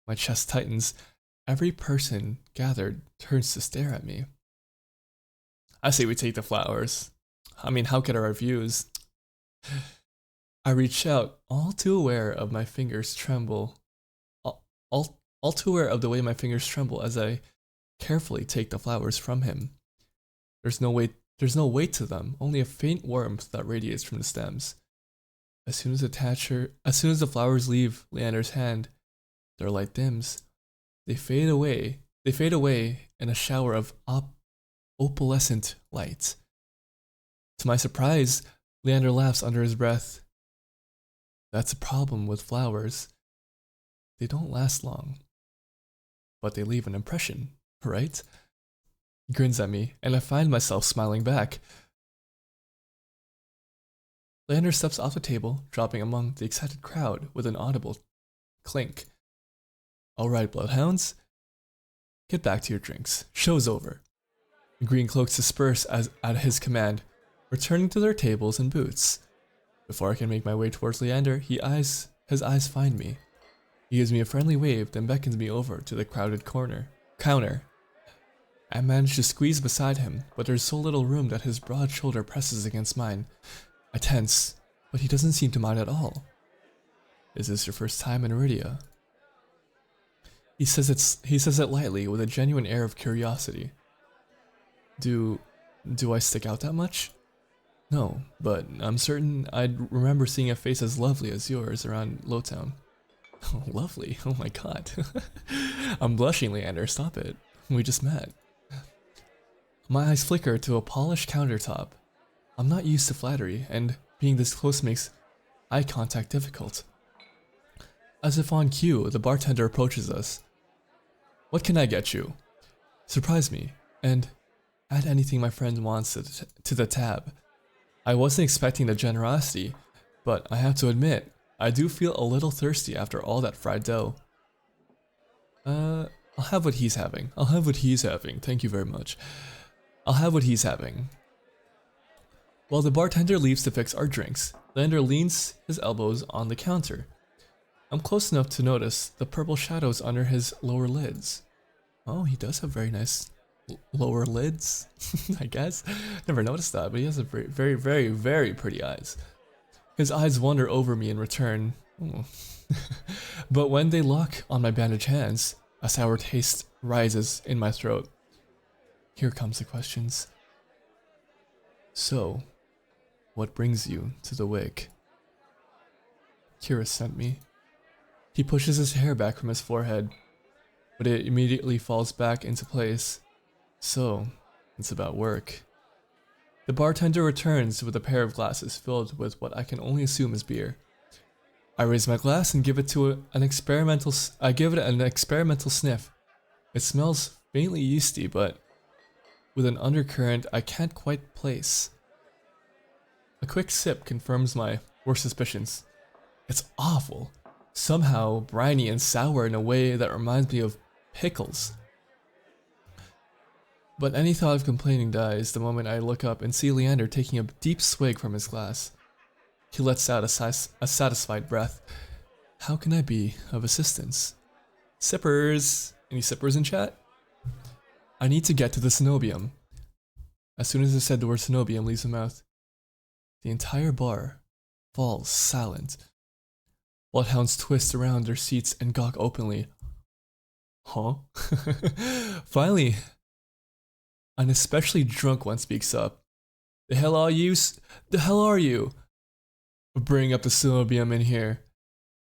My chest tightens. Every person gathered turns to stare at me. I say we take the flowers. I mean, how could our reviews? I reach out, all too aware of my fingers tremble. All too aware of the way my fingers tremble as I carefully take the flowers from him. There's no weight to them, only a faint warmth that radiates from the stems. As soon as the flowers leave Leander's hand, their light dims. They fade away in a shower of opalescent light. To my surprise, Leander laughs under his breath. That's a problem with flowers. They don't last long, but they leave an impression, right? He grins at me, and I find myself smiling back. Leander steps off the table, dropping among the excited crowd with an audible clink. All right, bloodhounds, get back to your drinks. Show's over. The green cloaks disperse at his command, returning to their tables and booths. Before I can make my way towards Leander, his eyes find me. He gives me a friendly wave, then beckons me over to the crowded counter. I manage to squeeze beside him, but there's so little room that his broad shoulder presses against mine. I tense, but he doesn't seem to mind at all. Is this your first time in Iridia? He says it lightly, with a genuine air of curiosity. Do I stick out that much? No, but I'm certain I'd remember seeing a face as lovely as yours around Lowtown. Oh, lovely? Oh my god. I'm blushing, Leander, stop it. We just met. My eyes flicker to a polished countertop. I'm not used to flattery, and being this close makes eye contact difficult. As if on cue, the bartender approaches us. What can I get you? Surprise me, and add anything my friend wants to the tab. I wasn't expecting the generosity, but I have to admit, I do feel a little thirsty after all that fried dough. I'll have what he's having. Thank you very much. I'll have what he's having. While the bartender leaves to fix our drinks, Leander leans his elbows on the counter. I'm close enough to notice the purple shadows under his lower lids. Oh, he does have very nice lower lids, I guess. Never noticed that, but he has a very, very, very, very pretty eyes. His eyes wander over me in return. Oh. But when they lock on my bandaged hands, a sour taste rises in my throat. Here comes the questions. So, what brings you to the wake? Kira sent me. He pushes his hair back from his forehead, but it immediately falls back into place. So, it's about work. The bartender returns with a pair of glasses filled with what I can only assume is beer. I raise my glass and give it an experimental sniff. It smells faintly yeasty, but with an undercurrent I can't quite place. A quick sip confirms my worst suspicions. It's awful. Somehow briny and sour in a way that reminds me of pickles. But any thought of complaining dies the moment I look up and see Leander taking a deep swig from his glass. He lets out a satisfied breath. How can I be of assistance? Sippers! Any sippers in chat? I need to get to the cenobium. As soon as I said the word cenobium leaves my mouth, the entire bar falls silent. Bloodhounds twist around their seats and gawk openly. Huh? Finally, an especially drunk one speaks up. The hell are you? The hell are you? Bring up the cenobium in here.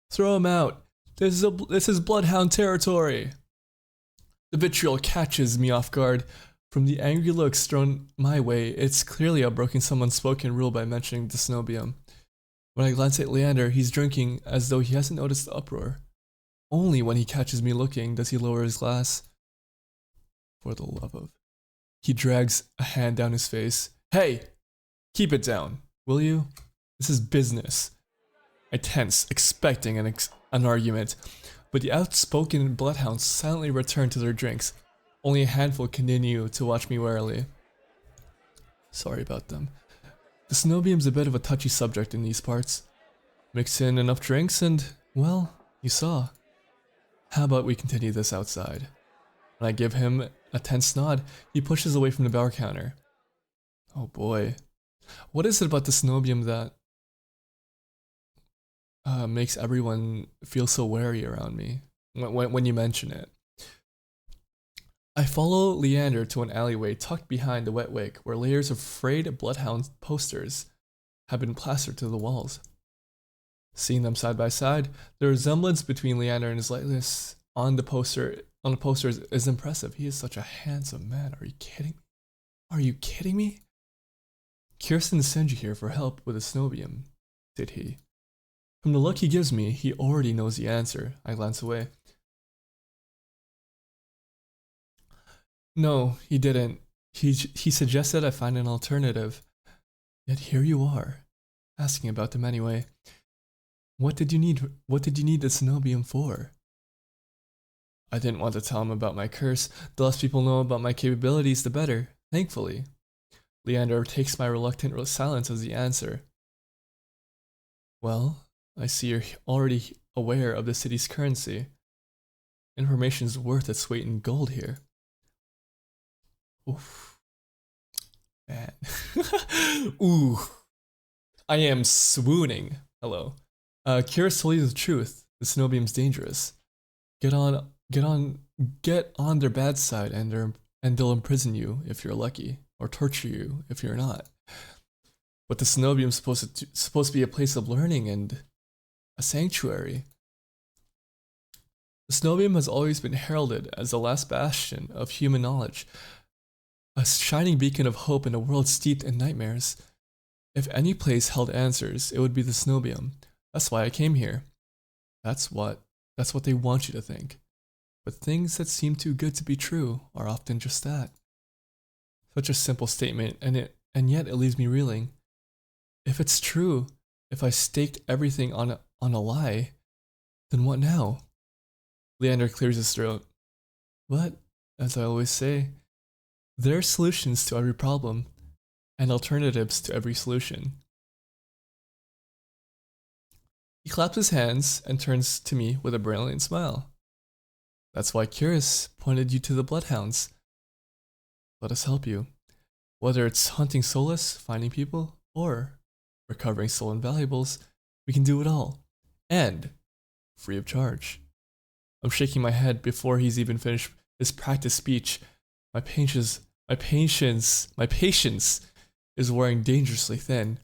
Throw him out. This is bloodhound territory. The vitriol catches me off guard. From the angry looks thrown my way, it's clearly I'm breaking someone's spoken rule by mentioning the cenobium. When I glance at Leander, he's drinking as though he hasn't noticed the uproar. Only when he catches me looking does he lower his glass. For the love of... He drags a hand down his face. Hey! Keep it down, will you? This is business. I tense, expecting an argument, but the outspoken bloodhounds silently return to their drinks. Only a handful continue to watch me warily. Sorry about them. The cenobium's a bit of a touchy subject in these parts. Mix in enough drinks and, well, you saw. How about we continue this outside? When I give him a tense nod, he pushes away from the bar counter. Oh boy. What is it about the cenobium that makes everyone feel so wary around me when you mention it? I follow Leander to an alleyway tucked behind the wet wake where layers of frayed bloodhound posters have been plastered to the walls. Seeing them side by side, the resemblance between Leander and his likeness on the posters is impressive. He is such a handsome man. Are you kidding me? Are you kidding me? Kirsten sent you here for help with the cenobium, did he? From the look he gives me, he already knows the answer. I glance away. No, he didn't. He suggested I find an alternative. Yet here you are, asking about them anyway. What did you need the cenobium for? I didn't want to tell him about my curse. The less people know about my capabilities, the better, thankfully. Leander takes my reluctant silence as the answer. Well, I see you're already aware of the city's currency. Information's worth its weight in gold here. Oof. Man. Ooh. I am swooning. Hello. Kira told you the truth. The cenobium's dangerous. Get on their bad side and they'll imprison you if you're lucky, or torture you if you're not. But the cenobium's supposed to be a place of learning and a sanctuary. The cenobium has always been heralded as the last bastion of human knowledge, a shining beacon of hope in a world steeped in nightmares. If any place held answers, it would be the cenobium. That's why I came here. That's what they want you to think. But things that seem too good to be true are often just that. Such a simple statement, and yet it leaves me reeling. If it's true, if I staked everything on a lie, then what now? Leander clears his throat. But, as I always say, there are solutions to every problem, and alternatives to every solution. He claps his hands and turns to me with a brilliant smile. That's why Curious pointed you to the bloodhounds. Let us help you. Whether it's hunting Solus, finding people, or recovering stolen valuables, we can do it all. And free of charge. I'm shaking my head before he's even finished his practice speech. My patience is wearing dangerously thin.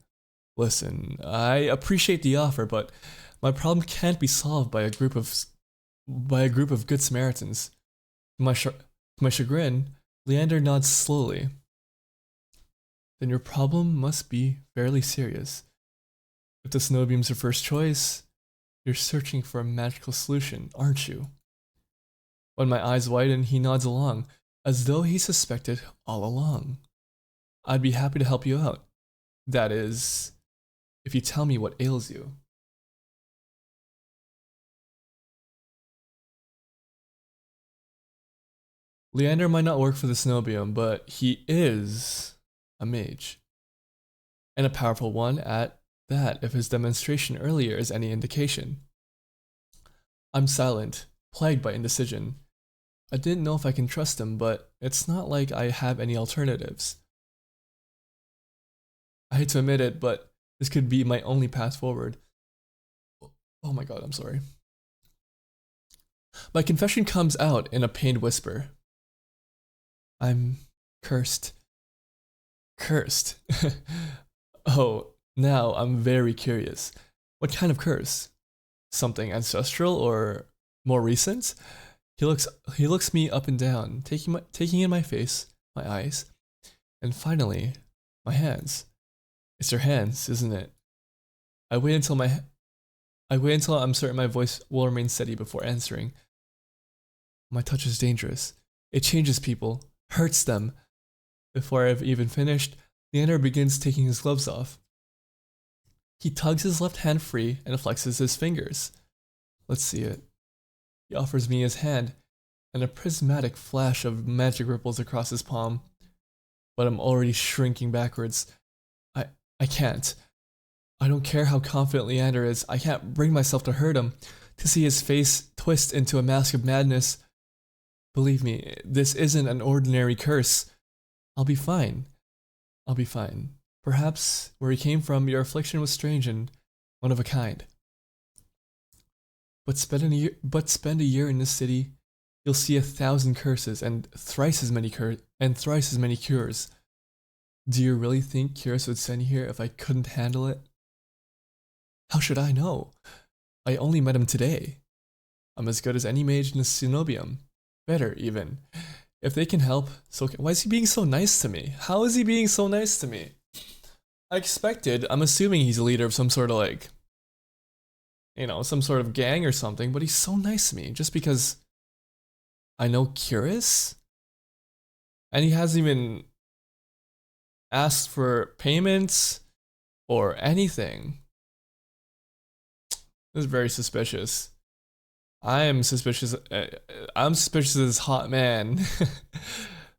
Listen, I appreciate the offer, but my problem can't be solved by a group of good Samaritans. To my chagrin, Leander nods slowly. Then your problem must be fairly serious. If the snowbeam's your first choice, you're searching for a magical solution, aren't you? When my eyes widen, he nods along, as though he suspected all along. I'd be happy to help you out. That is, if you tell me what ails you. Leander might not work for the snowbeam, but he is a mage. And a powerful one at that, if his demonstration earlier is any indication. I'm silent, plagued by indecision. I didn't know if I can trust him, but it's not like I have any alternatives. I hate to admit it, but this could be my only path forward. Oh my god, I'm sorry. My confession comes out in a pained whisper. I'm cursed. Cursed. Oh, now I'm very curious. What kind of curse? Something ancestral or more recent? He looks me up and down, taking in my face, my eyes, and finally, my hands. It's your hands, isn't it? I wait until I'm certain my voice will remain steady before answering. My touch is dangerous. It changes people, hurts them. Before I've even finished, Leander begins taking his gloves off. He tugs his left hand free and flexes his fingers. Let's see it. He offers me his hand, and a prismatic flash of magic ripples across his palm. But I'm already shrinking backwards. I can't. I don't care how confident Leander is, I can't bring myself to hurt him, to see his face twist into a mask of madness. Believe me, this isn't an ordinary curse. I'll be fine. I'll be fine. Perhaps where he came from, your affliction was strange and one of a kind. But spend a year in this city, you'll see 1,000 curses and thrice as many cures. Do you really think Curious would send you here if I couldn't handle it? How should I know? I only met him today. I'm as good as any mage in the Cenobium. Better, even. If they can help, so can. Why is he being so nice to me? How is he being so nice to me? I'm assuming he's a leader of some sort of like, some sort of gang or something, but he's so nice to me just because I know Curious? And he hasn't even asked for payments or anything. This is very suspicious. I'm suspicious of this hot man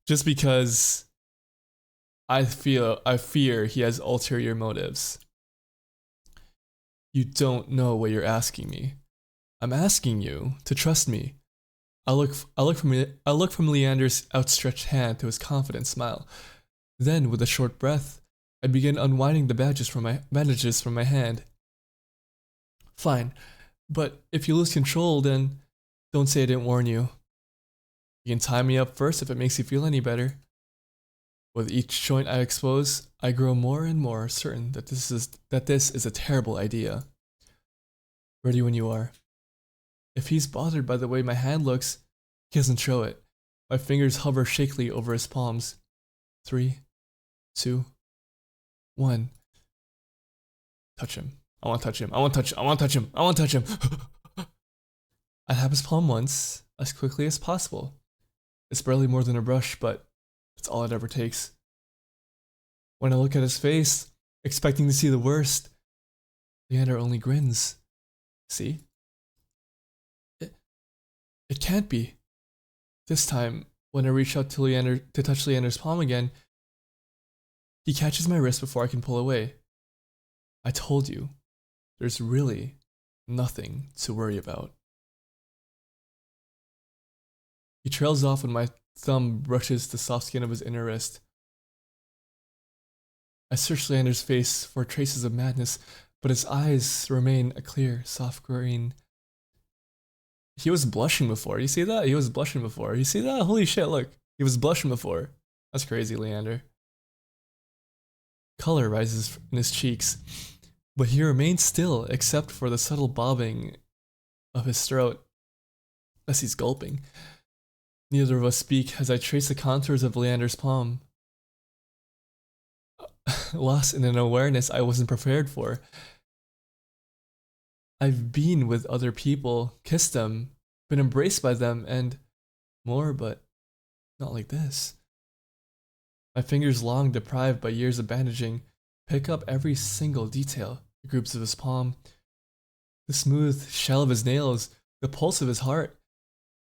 just because I fear he has ulterior motives. You don't know what you're asking me. I'm asking you to trust me. I look from Leander's outstretched hand to his confident smile. Then, with a short breath, I begin unwinding the bandages from my hand. Fine, but if you lose control, then don't say I didn't warn you. You can tie me up first if it makes you feel any better. With each joint I expose, I grow more and more certain that this is a terrible idea. Ready when you are. If he's bothered by the way my hand looks, he doesn't show it. My fingers hover shakily over his palms. 3, 2, 1. Touch him. I want to touch him. I want to touch him. I want to touch him. I want to touch him. I tap his palm once, as quickly as possible. It's barely more than a brush, but it's all it ever takes. When I look at his face, expecting to see the worst, Leander only grins. See? It can't be. This time, when I reach out to touch Leander's palm again, he catches my wrist before I can pull away. I told you, there's really Nothing to worry about. He trails off when my thumb brushes the soft skin of his inner wrist. I search Leander's face for traces of madness, but his eyes remain a clear, soft green. He was blushing before. You see that? He was blushing before. You see that? Holy shit, look. He was blushing before. That's crazy, Leander. Color rises in his cheeks, but he remains still except for the subtle bobbing of his throat as he's gulping. Neither of us speak as I trace the contours of Leander's palm. Lost in an awareness I wasn't prepared for. I've been with other people, kissed them, been embraced by them, and more, but not like this. My fingers, long deprived by years of bandaging, pick up every single detail. The groups of his palm, the smooth shell of his nails, the pulse of his heart.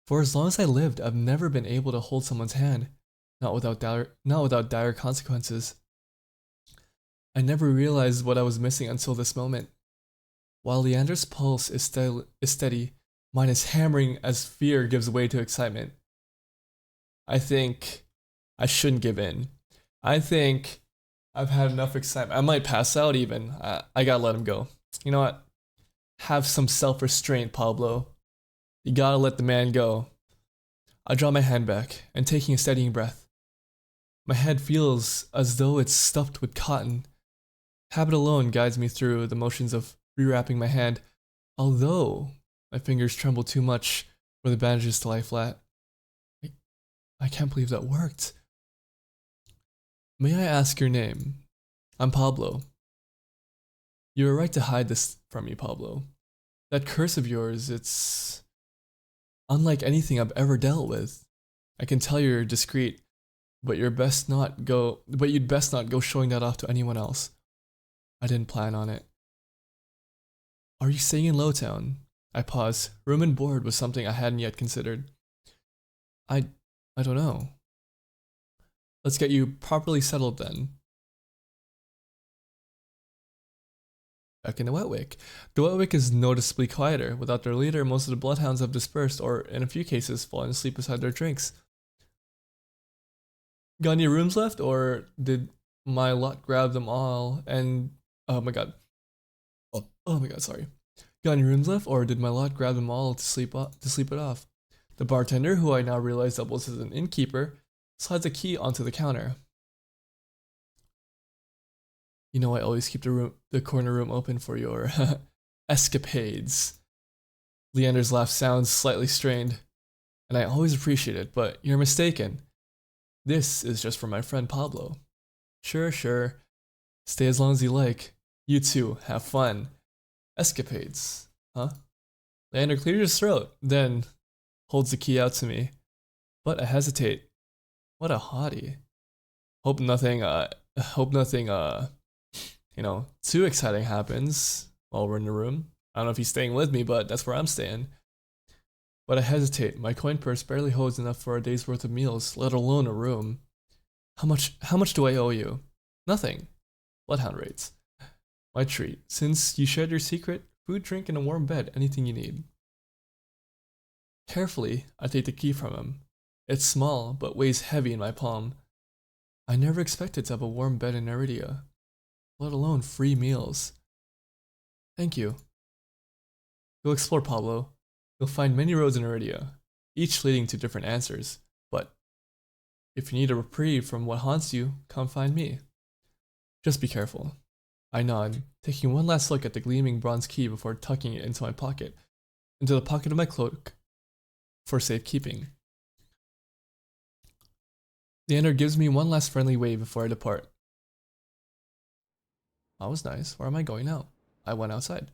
For as long as I lived, I've never been able to hold someone's hand, not without dire consequences. I never realized what I was missing until this moment. While Leander's pulse is steady, mine is hammering as fear gives way to excitement. I think I shouldn't give in. I think I've had enough excitement. I might pass out even. I gotta let him go. You know what? Have some self-restraint, Pablo. You gotta let the man go. I draw my hand back and taking a steadying breath. My head feels as though it's stuffed with cotton. Habit alone guides me through the motions of rewrapping my hand, although my fingers tremble too much for the bandages to lie flat. I can't believe that worked. May I ask your name? I'm Pablo. You were right to hide this from me, Pablo. That curse of yours, it's unlike anything I've ever dealt with. I can tell you're discreet, but you'd best not go showing that off to anyone else. I didn't plan on it. Are you staying in Lowtown? I paused. Room and board was something I hadn't yet considered. I don't know. Let's get you properly settled then. Back in the Wetwick. The Wetwick is noticeably quieter. Without their leader, most of the bloodhounds have dispersed or, in a few cases, fallen asleep beside their drinks. Got any rooms left, or did my lot grab them all and... Oh my god. Oh my god, sorry. Got any rooms left, or did my lot grab them all to sleep it off? The bartender, who I now realize doubles as an innkeeper, slides a key onto the counter. You know I always keep the corner room open for your escapades. Leander's laugh sounds slightly strained, and I always appreciate it, but you're mistaken. This is just for my friend Pablo. Sure. Stay as long as you like. You two, have fun. Escapades, huh? Leander clears his throat, then holds the key out to me. But I hesitate. What a hottie. Hope nothing, too exciting happens while we're in the room. I don't know if he's staying with me, but that's where I'm staying. But I hesitate. My coin purse barely holds enough for a day's worth of meals, let alone a room. How much do I owe you? Nothing. Bloodhound rates. My treat. Since you shared your secret, food, drink, and a warm bed, anything you need. Carefully, I take the key from him. It's small, but weighs heavy in my palm. I never expected to have a warm bed in Iridia, let alone free meals. Thank you. Go explore, Pablo. You'll find many roads in Iridia, each leading to different answers, but if you need a reprieve from what haunts you, come find me. Just be careful. I nod, taking one last look at the gleaming bronze key before tucking it into the pocket of my cloak for safekeeping. Leander gives me one last friendly wave before I depart. That was nice. Where am I going now? I went outside.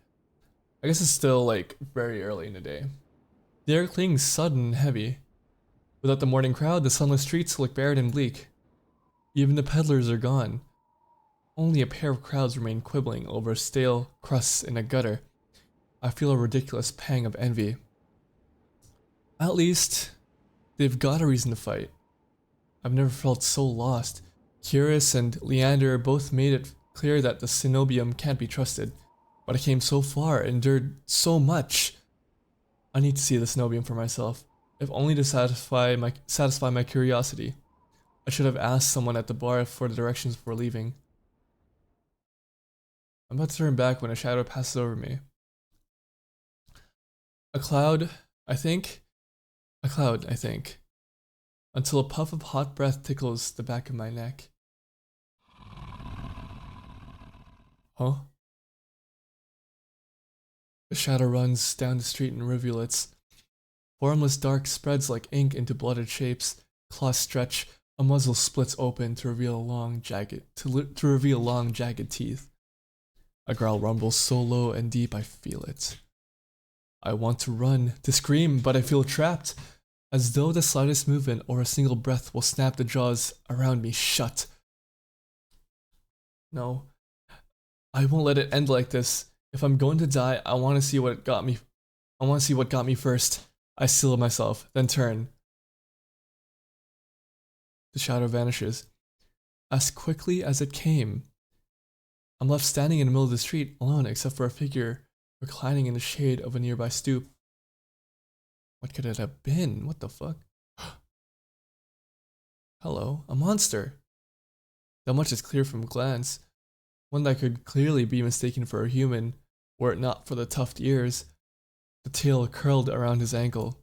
I guess it's still like very early in the day. The air clings sudden and heavy. Without the morning crowd, the sunless streets look barren and bleak. Even the peddlers are gone. Only a pair of crowds remain quibbling over stale crusts in a gutter. I feel a ridiculous pang of envy. At least, they've got a reason to fight. I've never felt so lost. Curious and Leander both made it clear that the Cenobium can't be trusted. But I came so far, endured so much. I need to see the snow beam for myself, if only to satisfy my curiosity. I should have asked someone at the bar for the directions before leaving. I'm about to turn back when a shadow passes over me. A cloud, I think. A cloud, I think. Until a puff of hot breath tickles the back of my neck. Huh? The shadow runs down the street in rivulets. Formless dark spreads like ink into blooded shapes. Claws stretch. A muzzle splits open to reveal long, jagged teeth. A growl rumbles so low and deep I feel it. I want to run, to scream, but I feel trapped, as though the slightest movement or a single breath will snap the jaws around me shut. No, I won't let it end like this. If I'm going to die, I want to see what got me. I want to see what got me first. I seal myself, then turn. The shadow vanishes, as quickly as it came. I'm left standing in the middle of the street, alone except for a figure reclining in the shade of a nearby stoop. What could it have been? What the fuck? Hello, a monster. That much is clear from a glance. One that could clearly be mistaken for a human, were it not for the tufted ears, the tail curled around his ankle,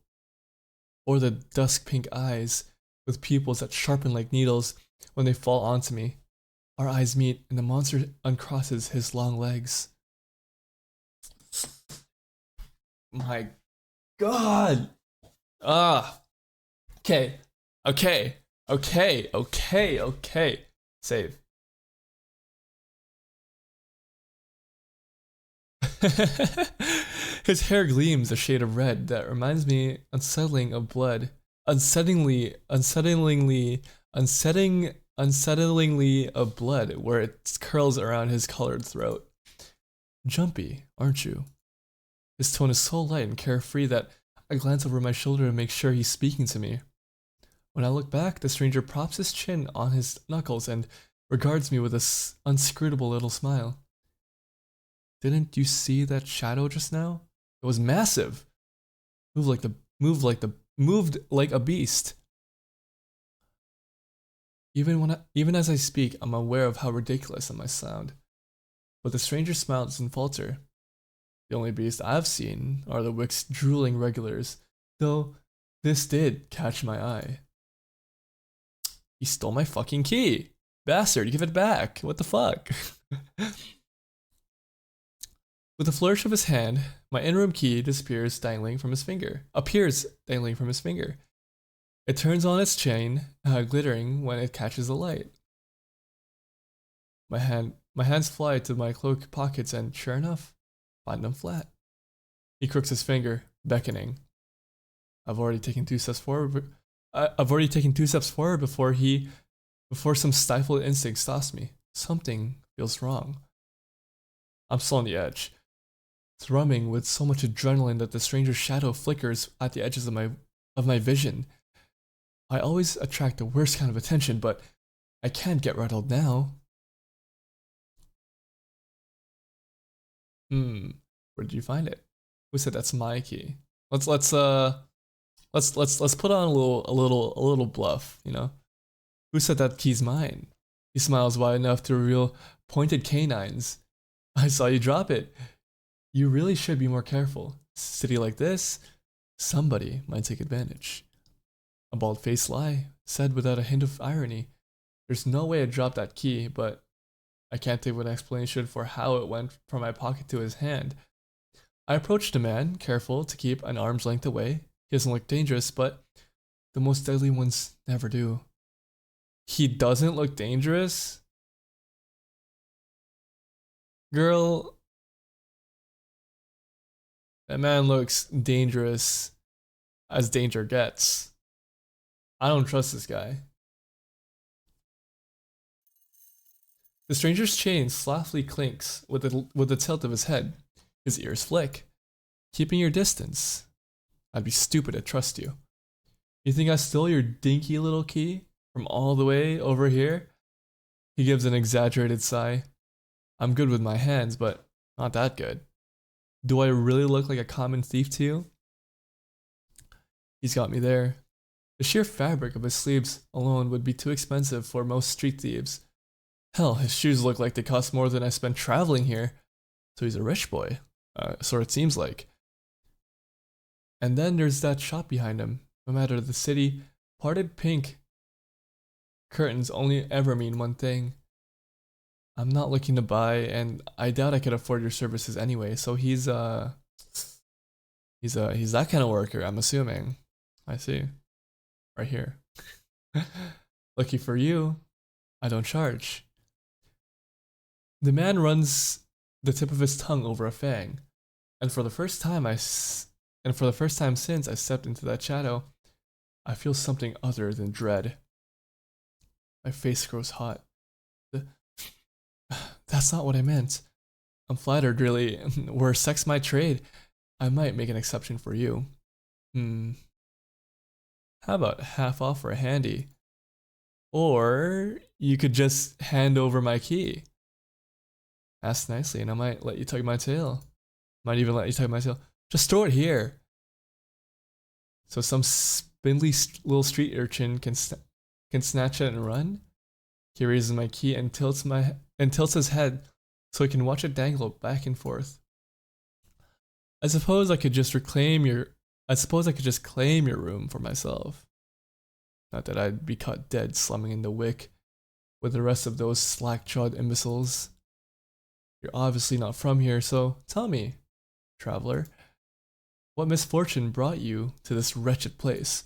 or the dusk pink eyes with pupils that sharpen like needles when they fall onto me. Our eyes meet and the monster uncrosses his long legs. My God! Okay. Save. His hair gleams a shade of red that reminds me unsettlingly of blood where it curls around his colored throat. Jumpy, aren't you? His tone is so light and carefree that I glance over my shoulder to make sure he's speaking to me. When I look back, the stranger props his chin on his knuckles and regards me with an inscrutable little smile. Didn't you see that shadow just now? It was massive. Moved like a beast. Even as I speak, I'm aware of how ridiculous I might sound. But the stranger smile doesn't falter. The only beast I've seen are the Wick's drooling regulars, though this did catch my eye. He stole my fucking key! Bastard, give it back! What the fuck? With a flourish of his hand, my in-room key appears dangling from his finger. It turns on its chain, glittering when it catches the light. My hands fly to my cloak pockets and, sure enough, find them flat. He crooks his finger, beckoning. I've already taken two steps forward before some stifled instinct stops me. Something feels wrong. I'm still on the edge, thrumming with so much adrenaline that the stranger's shadow flickers at the edges of my vision. I always attract the worst kind of attention, but I can't get rattled now. Where did you find it? Who said that's my key? Let's put on a little bluff, you know? Who said that key's mine? He smiles wide enough to reveal pointed canines. I saw you drop it. You really should be more careful. City like this, somebody might take advantage. A bald-faced lie, said without a hint of irony. There's no way I dropped that key, but I can't think of an explanation for how it went from my pocket to his hand. I approached the man, careful to keep an arm's length away. He doesn't look dangerous, but the most deadly ones never do. He doesn't look dangerous? Girl, that man looks dangerous as danger gets. I don't trust this guy. The stranger's chain softly clinks with the tilt of his head. His ears flick. Keeping your distance. I'd be stupid to trust you. You think I stole your dinky little key from all the way over here? He gives an exaggerated sigh. I'm good with my hands, but Not that good. Do I really look like a common thief to you? He's got me there. The sheer fabric of his sleeves alone would be too expensive for most street thieves. Hell, his shoes look like they cost more than I spent traveling here. So he's a rich boy. So it seems like. And then there's that shop behind him. No matter the city, parted pink curtains only ever mean one thing. I'm not looking to buy, and I doubt I could afford your services anyway. So he's that kind of worker, I'm assuming. I see. Right here. Lucky for you, I don't charge. The man runs the tip of his tongue over a fang, and for the first time since I stepped into that shadow, I feel something other than dread. My face grows hot. That's not what I meant. I'm flattered, really. Were sex my trade, I might make an exception for you. How about half off for a handy? Or you could just hand over my key. Ask nicely and I might let you tug my tail. Might even let you tug my tail. Just throw it here. So some spindly little street urchin can snatch it and run? He raises my key and tilts his head so he can watch it dangle back and forth. I suppose I could just claim your room for myself. Not that I'd be caught dead slumming in the wick with the rest of those slack-jawed imbeciles. You're obviously not from here, so tell me, traveler, what misfortune brought you to this wretched place?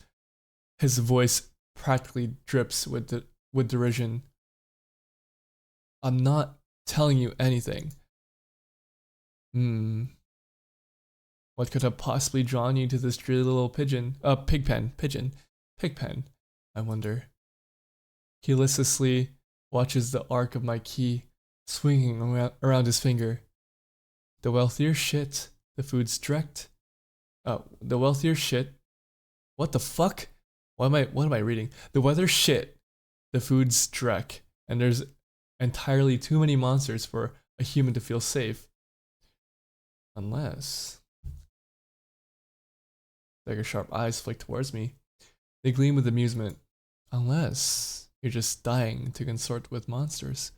His voice practically drips with derision. I'm not telling you anything. What could have possibly drawn you to this dreary little pig pen, I wonder. He listlessly watches the arc of my key swinging around his finger. The wealthier shit, the food's direct. The wealthier shit. What the fuck? What am I reading? The weather shit, the food's dreck, and there's entirely too many monsters for a human to feel safe. Unless... Dagger sharp eyes flick towards me. They gleam with amusement. Unless you're just dying to consort with monsters.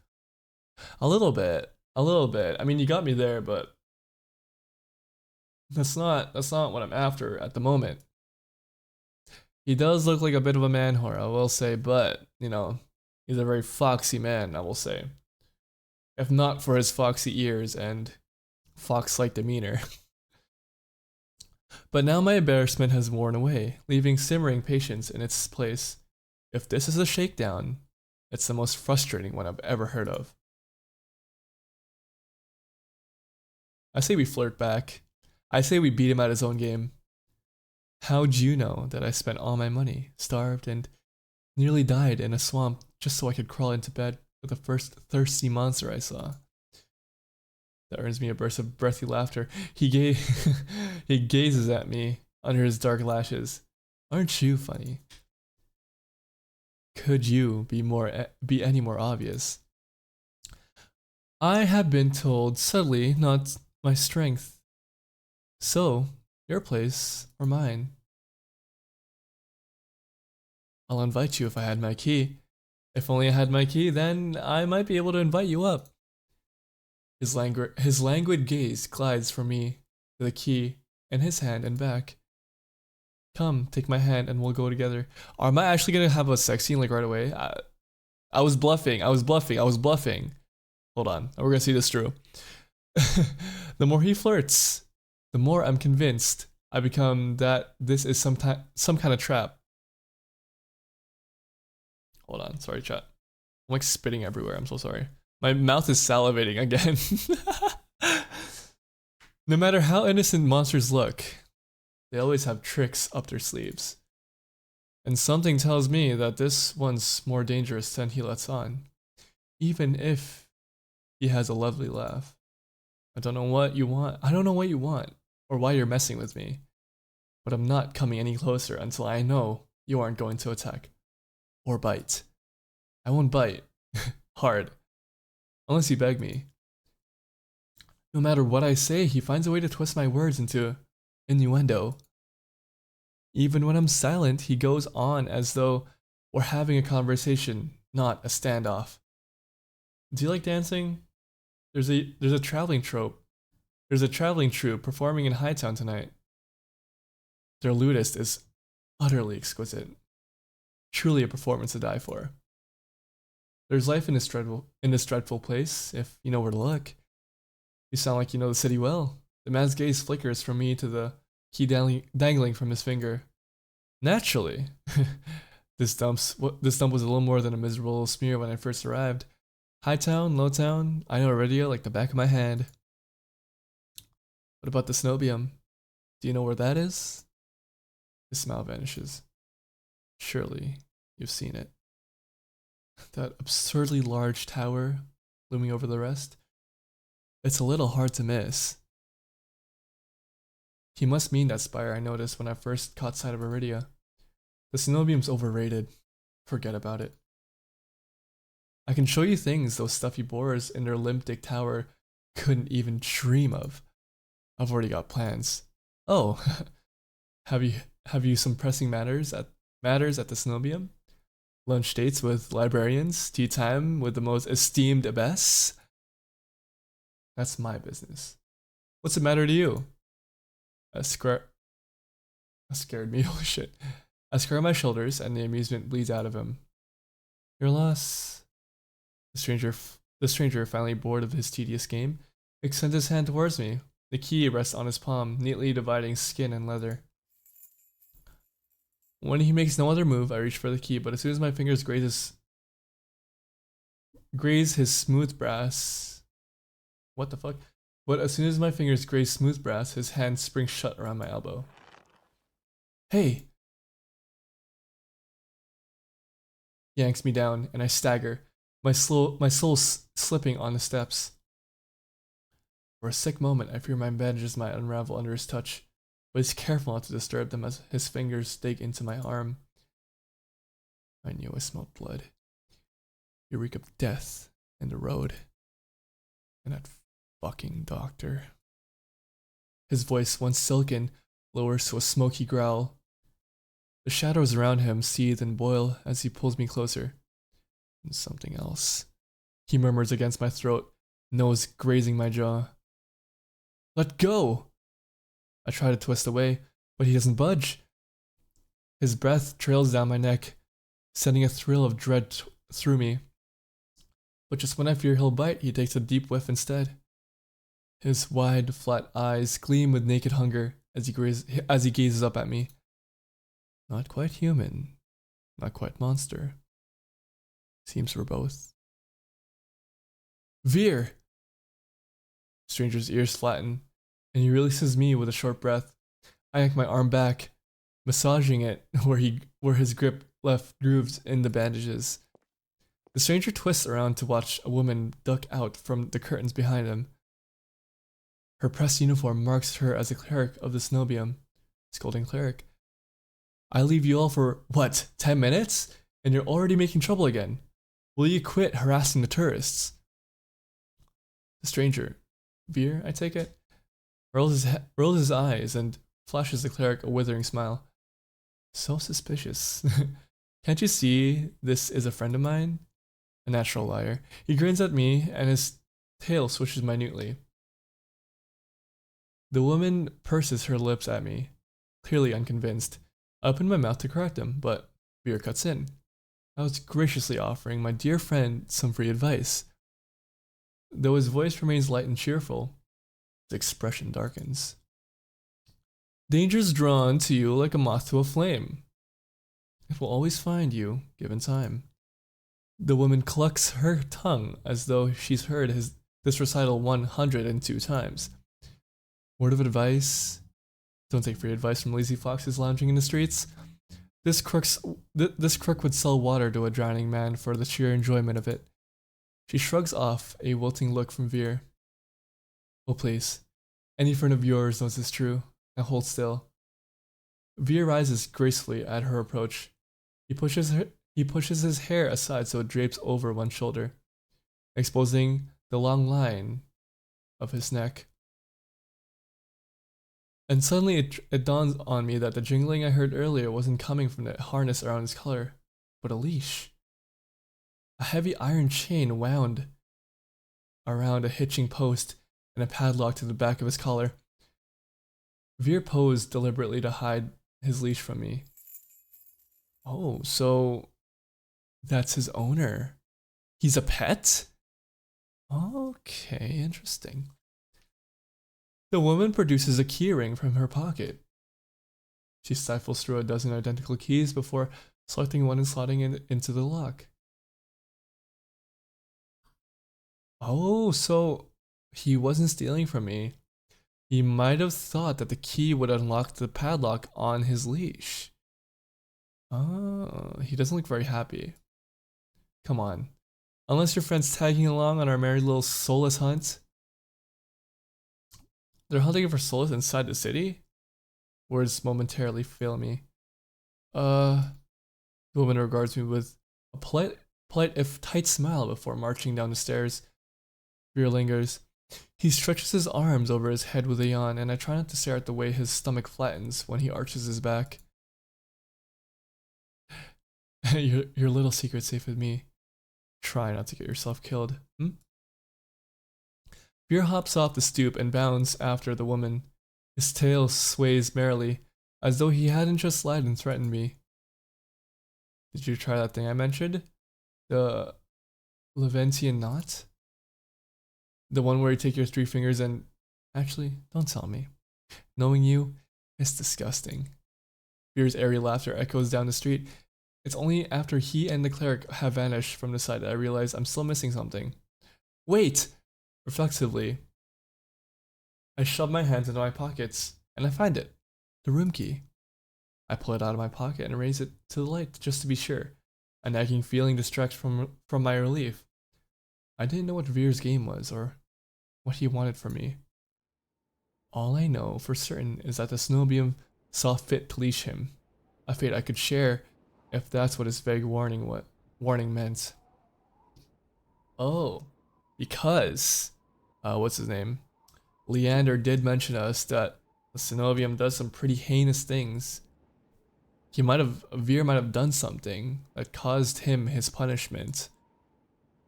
A little bit. I mean, you got me there, but that's not what I'm after at the moment. He does look like a bit of a man whore, I will say, but, you know, he's a very foxy man, I will say. If not for his foxy ears and fox-like demeanor. But now my embarrassment has worn away, leaving simmering patience in its place. If this is a shakedown, it's the most frustrating one I've ever heard of. I say we flirt back. I say we beat him at his own game. How'd you know that I spent all my money, starved, and nearly died in a swamp just so I could crawl into bed with the first thirsty monster I saw? That earns me a burst of breathy laughter. He gazes at me under his dark lashes. Aren't you funny? Could you be any more obvious? I have been told subtly not my strength. So, your place or mine? I'll invite you if I had my key. If only I had my key, then I might be able to invite you up. His languid gaze glides from me to the key in his hand and back. Come, take my hand and we'll go together. Am I actually gonna have a sex scene like right away? I was bluffing. Hold on, we're gonna see this through. The more he flirts, the more I'm convinced I become that this is some kind of trap. Hold on, sorry chat. I'm like spitting everywhere, I'm so sorry. My mouth is salivating again. No matter how innocent monsters look, they always have tricks up their sleeves. And something tells me that this one's more dangerous than he lets on. Even if he has a lovely laugh. I don't know what you want, or why you're messing with me. But I'm not coming any closer until I know you aren't going to attack. Or bite. I won't bite. Hard. Unless you beg me. No matter what I say, he finds a way to twist my words into innuendo. Even when I'm silent, he goes on as though we're having a conversation, not a standoff. Do you like dancing? There's a traveling trope. There's a traveling troupe performing in Hightown tonight. Their lutist is utterly exquisite. Truly a performance to die for. There's life in this dreadful place, if you know where to look. You sound like you know the city well. The man's gaze flickers from me to the key dangling from his finger. Naturally. This dump was a little more than a miserable smear when I first arrived. Hightown, Lowtown, I know Iridia like the back of my hand. What about the Cenobium? Do you know where that is? His smile vanishes. Surely, you've seen it. That absurdly large tower looming over the rest. It's a little hard to miss. He must mean that spire I noticed when I first caught sight of Iridia. The Cenobium's overrated. Forget about it. I can show you things those stuffy boars in their limp-dick tower couldn't even dream of. I've already got plans. Oh, have you some pressing matters at the Cenobium? Lunch dates with librarians, tea time with the most esteemed abbess? That's my business. What's the matter to you? That scared me, holy shit. I square my shoulders and the amusement bleeds out of him. Your loss. The stranger, finally bored of his tedious game, extends his hand towards me. The key rests on his palm, neatly dividing skin and leather. When he makes no other move, I reach for the key, but as soon as my fingers graze his smooth brass... What the fuck? But as soon as my fingers graze smooth brass, his hand springs shut around my elbow. Hey! Yanks me down, and I stagger, my soul slipping on the steps. For a sick moment, I fear my bandages might unravel under his touch, but he's careful not to disturb them as his fingers dig into my arm. I knew I smelled blood. You reek of death and the road. And that fucking doctor. His voice, once silken, lowers to a smoky growl. The shadows around him seethe and boil as he pulls me closer. And something else. He murmurs against my throat, nose grazing my jaw. Let go! I try to twist away, but he doesn't budge. His breath trails down my neck, sending a thrill of dread through me. But just when I fear he'll bite, he takes a deep whiff instead. His wide, flat eyes gleam with naked hunger as he gazes up at me. Not quite human, not quite monster. Seems we're both. Veer! Stranger's ears flatten, and he releases me with a short breath. I yank my arm back, massaging it where his grip left grooves in the bandages. The stranger twists around to watch a woman duck out from the curtains behind him. Her pressed uniform marks her as a cleric of the Cenobium. Scolding cleric. I leave you all for, what, 10 minutes? And you're already making trouble again. Will you quit harassing the tourists? The stranger, Veer, I take it, rolls his eyes and flashes the cleric a withering smile. So suspicious. Can't you see this is a friend of mine? A natural liar. He grins at me and his tail swishes minutely. The woman purses her lips at me, clearly unconvinced. I open my mouth to correct him, but Veer cuts in. I was graciously offering my dear friend some free advice. Though his voice remains light and cheerful, his expression darkens. Danger's drawn to you like a moth to a flame. It will always find you, given time. The woman clucks her tongue as though she's heard this recital 102 times. Word of advice: don't take free advice from lazy foxes lounging in the streets. This crook would sell water to a drowning man for the sheer enjoyment of it. She shrugs off a wilting look from Veer. Oh please, any friend of yours knows it's true. Now hold still. Veer rises gracefully at her approach. He pushes his hair aside so it drapes over one shoulder, exposing the long line of his neck. And suddenly it dawns on me that the jingling I heard earlier wasn't coming from the harness around his collar, but a leash. A heavy iron chain wound around a hitching post and a padlock to the back of his collar. Veer posed deliberately to hide his leash from me. Oh, so that's his owner. He's a pet? Okay, interesting. The woman produces a keyring from her pocket. She stifles through a dozen identical keys before selecting one and slotting it into the lock. Oh, so he wasn't stealing from me. He might have thought that the key would unlock the padlock on his leash. Oh, he doesn't look very happy. Come on. Unless your friend's tagging along on our merry little soulless hunt. They're hunting for souls inside the city? Words momentarily fail me. The woman regards me with a polite if tight smile before marching down the stairs. Veer lingers. He stretches his arms over his head with a yawn, and I try not to stare at the way his stomach flattens when he arches his back. Your little secret's safe with me. Try not to get yourself killed. Veer hops off the stoop and bounds after the woman. His tail sways merrily, as though he hadn't just lied and threatened me. Did you try that thing I mentioned? The Leventian knot? The one where you take your 3 fingers and... Actually, don't tell me. Knowing you, it's disgusting. Veer's airy laughter echoes down the street. It's only after he and the cleric have vanished from the side that I realize I'm still missing something. Wait! Reflexively, I shove my hands into my pockets, and I find it. The room key. I pull it out of my pocket and raise it to the light just to be sure. A nagging feeling distracts from my relief. I didn't know what Veer's game was, or what he wanted from me. All I know for certain is that the Cenobium saw fit to leash him. A fate I could share if that's what his vague warning meant. Oh, because, what's his name? Leander did mention to us that the Cenobium does some pretty heinous things. Veer might have done something that caused him his punishment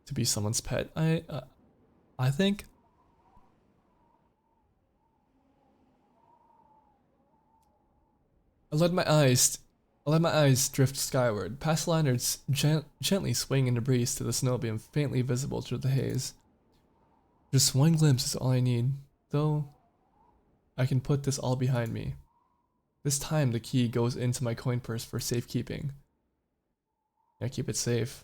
to be someone's pet. I think. I let my eyes drift skyward, past lanterns gently swaying in the breeze to the Cenobium faintly visible through the haze. Just one glimpse is all I need, though I can put this all behind me. This time the key goes into my coin purse for safekeeping. I keep it safe.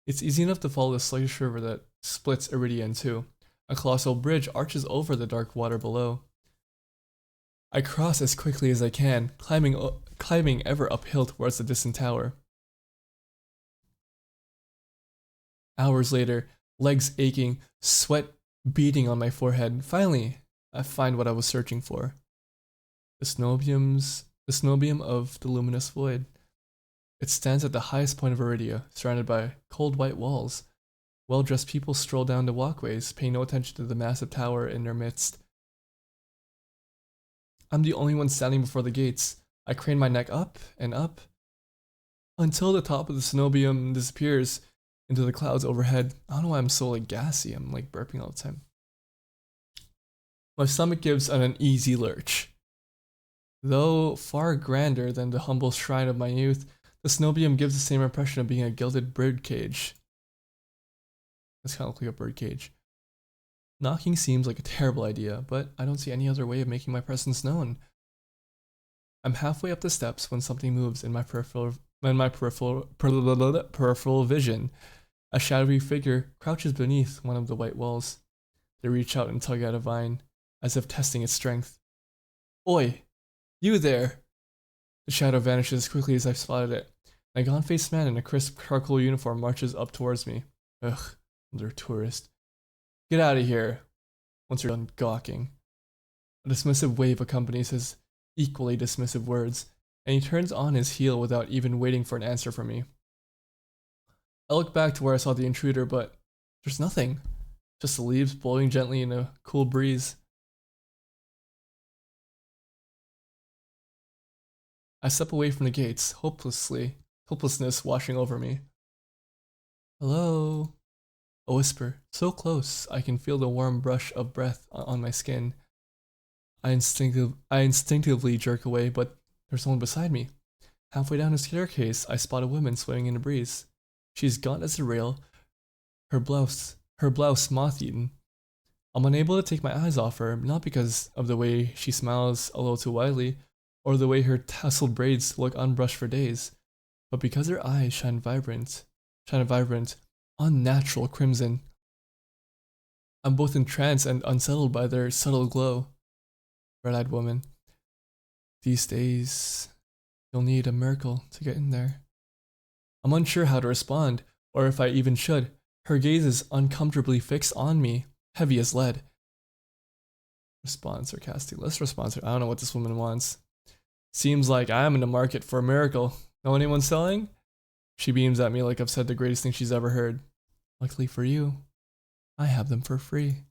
It's easy enough to follow the sluggish river that splits Iridia in two. A colossal bridge arches over the dark water below. I cross as quickly as I can, climbing ever uphill towards the distant tower. Hours later, legs aching, sweat beading on my forehead, finally, I find what I was searching for. The Cenobium of the luminous void. It stands at the highest point of Iridia, surrounded by cold white walls. Well-dressed people stroll down the walkways, paying no attention to the massive tower in their midst. I'm the only one standing before the gates. I crane my neck up and up until the top of the Cenobium disappears into the clouds overhead. I don't know why I'm so gassy. I'm burping all the time. My stomach gives an uneasy lurch. Though far grander than the humble shrine of my youth, the Cenobium gives the same impression of being a gilded birdcage. That's kind of like a birdcage. Knocking seems like a terrible idea, but I don't see any other way of making my presence known. I'm halfway up the steps when something moves in my peripheral vision. A shadowy figure crouches beneath one of the white walls. They reach out and tug at a vine, as if testing its strength. Oi! You there! The shadow vanishes as quickly as I've spotted it. A gaunt-faced man in a crisp charcoal uniform marches up towards me. Ugh, another tourist. Get out of here, once you're done gawking. A dismissive wave accompanies his equally dismissive words, and he turns on his heel without even waiting for an answer from me. I look back to where I saw the intruder, but there's nothing. Just the leaves blowing gently in a cool breeze. I step away from the gates, hopelessness washing over me. Hello? A whisper, so close I can feel the warm brush of breath on my skin. I instinctively jerk away, but there's someone beside me. Halfway down the staircase, I spot a woman swaying in the breeze. She's gaunt as a rail, her blouse moth-eaten. I'm unable to take my eyes off her, not because of the way she smiles a little too widely, or the way her tasseled braids look unbrushed for days, but because her eyes shine a vibrant, unnatural crimson. I'm both entranced and unsettled by their subtle glow. Red-eyed woman. These days, you'll need a miracle to get in there. I'm unsure how to respond, or if I even should. Her gaze is uncomfortably fixed on me, heavy as lead. Respond sarcastic. Let's respond. I don't know what this woman wants. Seems like I'm in the market for a miracle. Know anyone selling? She beams at me like I've said the greatest thing she's ever heard. Luckily for you, I have them for free.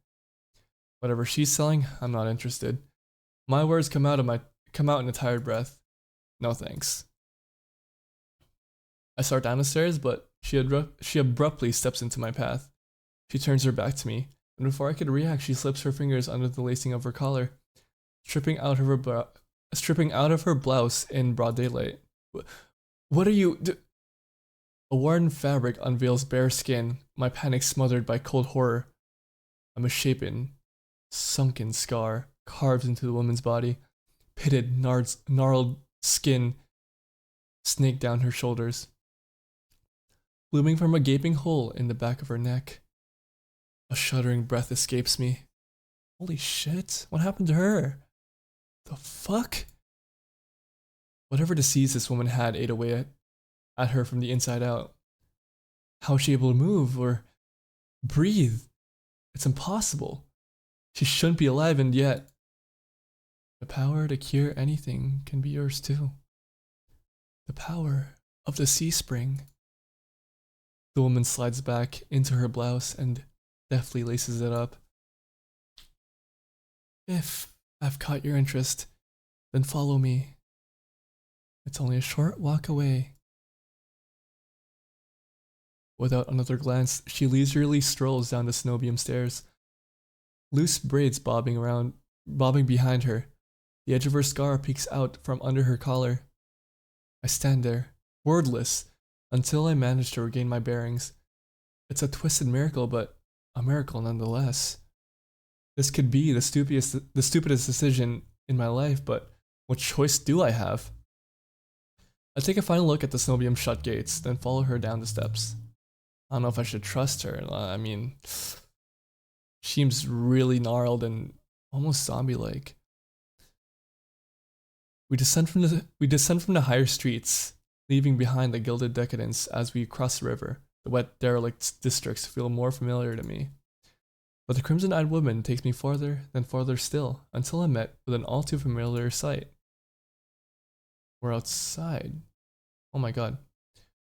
Whatever she's selling, I'm not interested. My words come out in a tired breath. No thanks. I start down the stairs, but she abruptly steps into my path. She turns her back to me, and before I could react, she slips her fingers under the lacing of her collar, stripping out of her blouse in broad daylight. What are you? A worn fabric unveils bare skin, my panic smothered by cold horror. A misshapen, sunken scar carved into the woman's body, pitted, gnarled skin snaked down her shoulders, blooming from a gaping hole in the back of her neck. A shuddering breath escapes me. Holy shit, what happened to her? The fuck? Whatever disease this woman had ate away at her from the inside out. How is she able to move or breathe? It's impossible. She shouldn't be alive, and yet the power to cure anything can be yours too. The power of the sea spring. The woman slides back into her blouse and deftly laces it up. If I've caught your interest, then follow me. It's only a short walk away. Without another glance, she leisurely strolls down the Cenobium stairs. Loose braids bobbing behind her. The edge of her scar peeks out from under her collar. I stand there, wordless, until I manage to regain my bearings. It's a twisted miracle, but a miracle nonetheless. This could be the stupidest decision in my life, but what choice do I have? I take a final look at the Cenobium shut gates, then follow her down the steps. I don't know if I should trust her. I mean, she seems really gnarled and almost zombie-like. We descend from the higher streets, leaving behind the gilded decadence as we cross the river. The wet, derelict districts feel more familiar to me. But the crimson-eyed woman takes me farther, then farther still, until I'm met with an all too familiar sight. We're outside. Oh my god.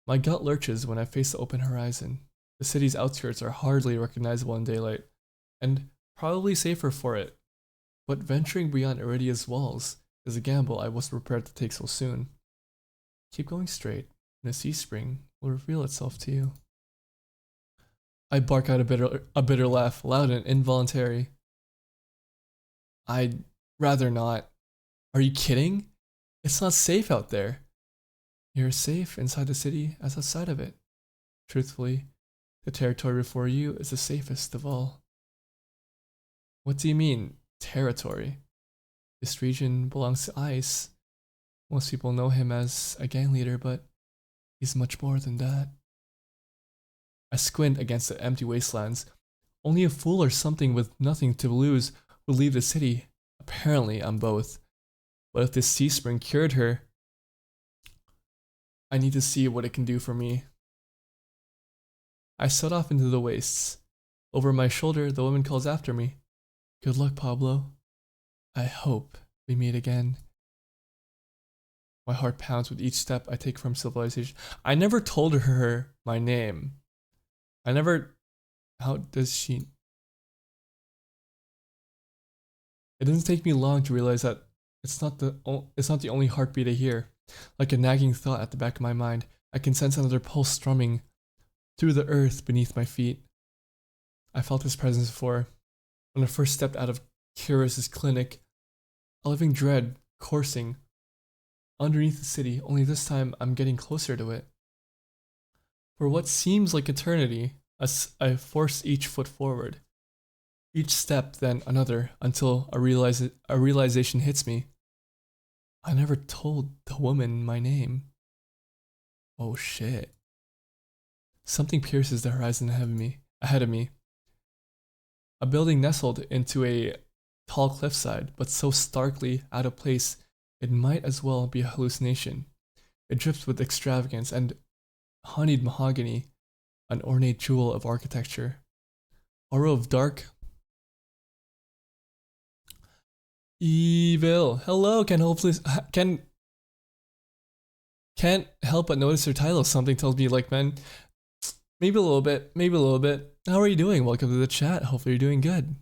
My gut lurches when I face the open horizon. The city's outskirts are hardly recognizable in daylight, and probably safer for it. But venturing beyond Iridia's walls is a gamble I wasn't prepared to take so soon. Keep going straight, and the sea spring will reveal itself to you. I bark out a bitter laugh, loud and involuntary. I'd rather not. Are you kidding? It's not safe out there. You're as safe inside the city as outside of it. Truthfully, the territory before you is the safest of all. What do you mean, territory? This region belongs to Ice. Most people know him as a gang leader, but he's much more than that. I squint against the empty wastelands. Only a fool or something with nothing to lose would leave the city. Apparently, I'm both. But if this sea spring cured her, I need to see what it can do for me. I set off into the wastes. Over my shoulder, the woman calls after me. Good luck, Pablo. I hope we meet again. My heart pounds with each step I take from civilization. I never told her my name. How does she? It doesn't take me long to realize that it's not the only heartbeat I hear. Like a nagging thought at the back of my mind, I can sense another pulse strumming through the earth beneath my feet. I felt his presence before, when I first stepped out of Kyros's clinic, a living dread coursing underneath the city, only this time I'm getting closer to it. For what seems like eternity, I force each foot forward. Each step, then another, until a realization hits me. I never told the woman my name. Oh shit. Something pierces the horizon ahead of me. A building nestled into a tall cliffside, but so starkly out of place, it might as well be a hallucination. It drips with extravagance and honeyed mahogany, an ornate jewel of architecture. A row of dark, evil. Hello, can't help but notice her title. Something tells me, like, man, maybe a little bit, maybe a little bit. How are you doing? Welcome to the chat. Hopefully you're doing good.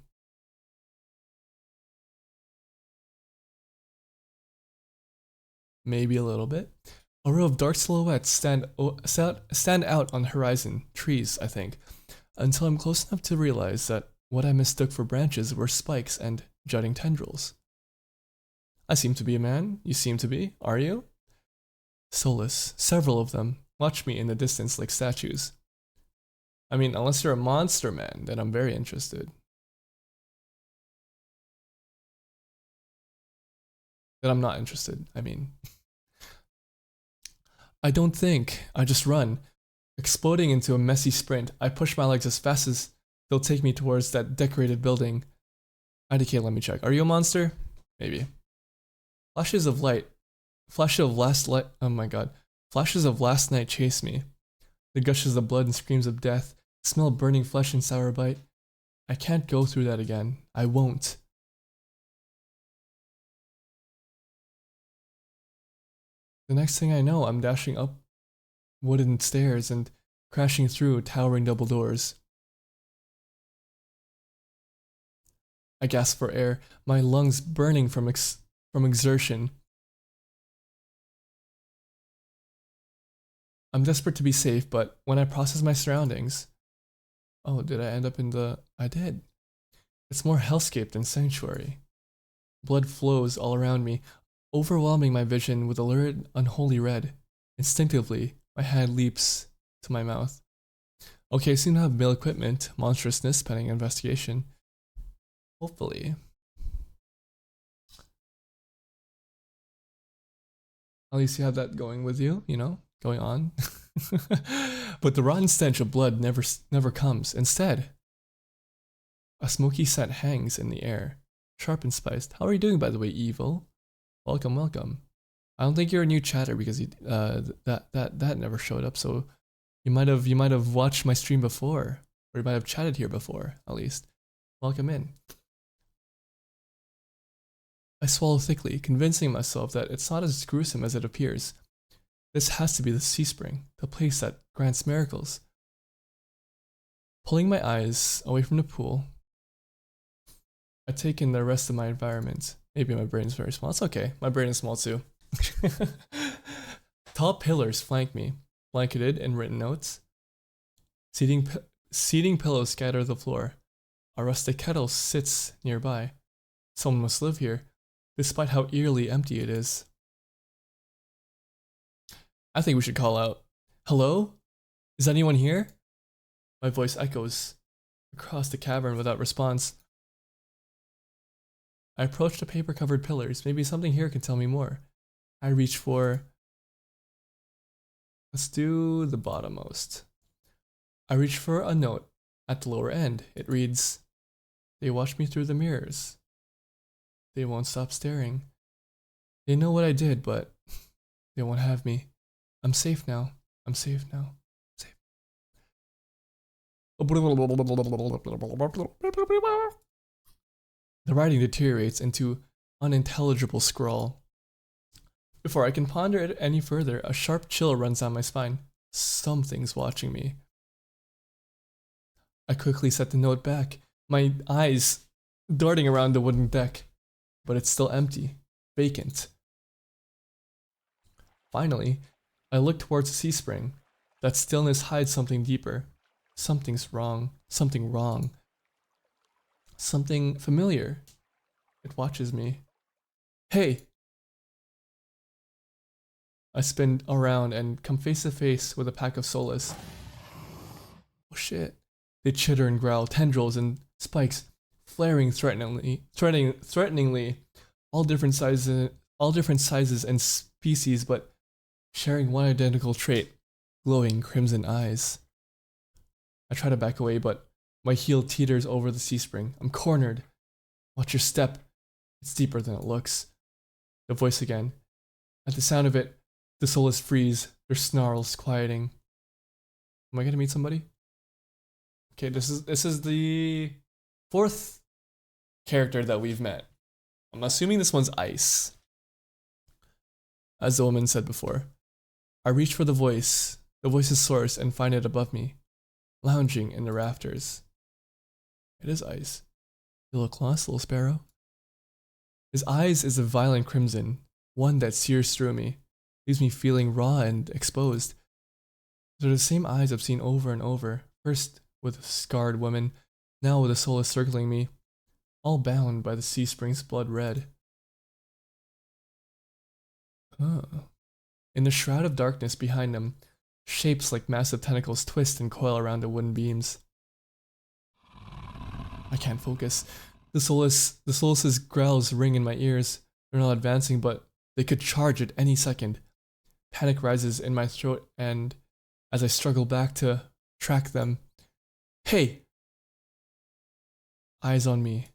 Maybe a little bit. A row of dark silhouettes stand out on the horizon, trees, I think, until I'm close enough to realize that what I mistook for branches were spikes and jutting tendrils. I seem to be a man. You seem to be. Are you? Soulless, several of them, watch me in the distance like statues. I mean, unless you're a monster man, then I'm very interested. Then I'm not interested, I mean. I don't think, I just run. Exploding into a messy sprint, I push my legs as fast as they'll take me towards that decorated building. IDK, let me check. Are you a monster? Maybe. Flashes of last night chase me. The gushes of blood and screams of death, smell of burning flesh and sour bite. I can't go through that again. I won't. The next thing I know, I'm dashing up wooden stairs and crashing through towering double doors. I gasp for air, my lungs burning from exertion. I'm desperate to be safe, but when I process my surroundings... Oh, did I end up in the... I did. It's more hellscape than sanctuary. Blood flows all around me, overwhelming my vision with a lurid, unholy red. Instinctively, my hand leaps to my mouth. Okay, so you have male equipment, monstrousness, pending investigation. Hopefully. At least you have that going with you, you know, going on. But the rotten stench of blood never comes. Instead, a smoky scent hangs in the air, sharp and spiced. How are you doing, by the way, evil? Welcome, welcome. I don't think you're a new chatter because you, that never showed up. So you might have watched my stream before, or you might have chatted here before, at least. Welcome in. I swallow thickly, convincing myself that it's not as gruesome as it appears. This has to be the sea spring, the place that grants miracles. Pulling my eyes away from the pool, I take in the rest of my environment. Maybe my brain is very small. It's okay. My brain is small too. Tall pillars flank me, blanketed in written notes. Seating pillows scatter the floor. A rustic kettle sits nearby. Someone must live here, despite how eerily empty it is. I think we should call out. Hello? Is anyone here? My voice echoes across the cavern without response. I approach the paper-covered pillars. Maybe something here can tell me more. I reach for... Let's do the bottommost. I reach for a note at the lower end. It reads, "They watch me through the mirrors. They won't stop staring. They know what I did, but they won't have me. I'm safe now. I'm safe now. Safe." The writing deteriorates into unintelligible scrawl. Before I can ponder it any further, a sharp chill runs down my spine. Something's watching me. I quickly set the note back, my eyes darting around the wooden deck. but it's still empty, vacant. Finally, I look towards the sea spring. That stillness hides something deeper. Something's wrong. Something wrong. Something familiar. It watches me. Hey! I spin around and come face to face with a pack of soulless. Oh shit. They chitter and growl, tendrils and spikes flaring threateningly, all different sizes and species, but sharing one identical trait, glowing crimson eyes. I try to back away, but my heel teeters over the sea spring. I'm cornered. Watch your step. It's deeper than it looks. The voice again. At the sound of it, the soulless freeze, their snarls quieting. Am I gonna meet somebody? Okay, this is the 4th character that we've met. I'm assuming this one's Ice. As the woman said before, I reach for the voice's source, and find it above me, lounging in the rafters. It is Ice. You look lost, little sparrow. His eyes is a violent crimson, one that sears through me, leaves me feeling raw and exposed. They're the same eyes I've seen over and over, first with a scarred woman, now with a soulless circling me, all bound by the sea spring's blood red. In the shroud of darkness behind them, shapes like massive tentacles twist and coil around the wooden beams. I can't focus. The soulless's growls ring in my ears. They're not advancing, but they could charge at any second. Panic rises in my throat, and as I struggle back to track them, hey! Eyes on me.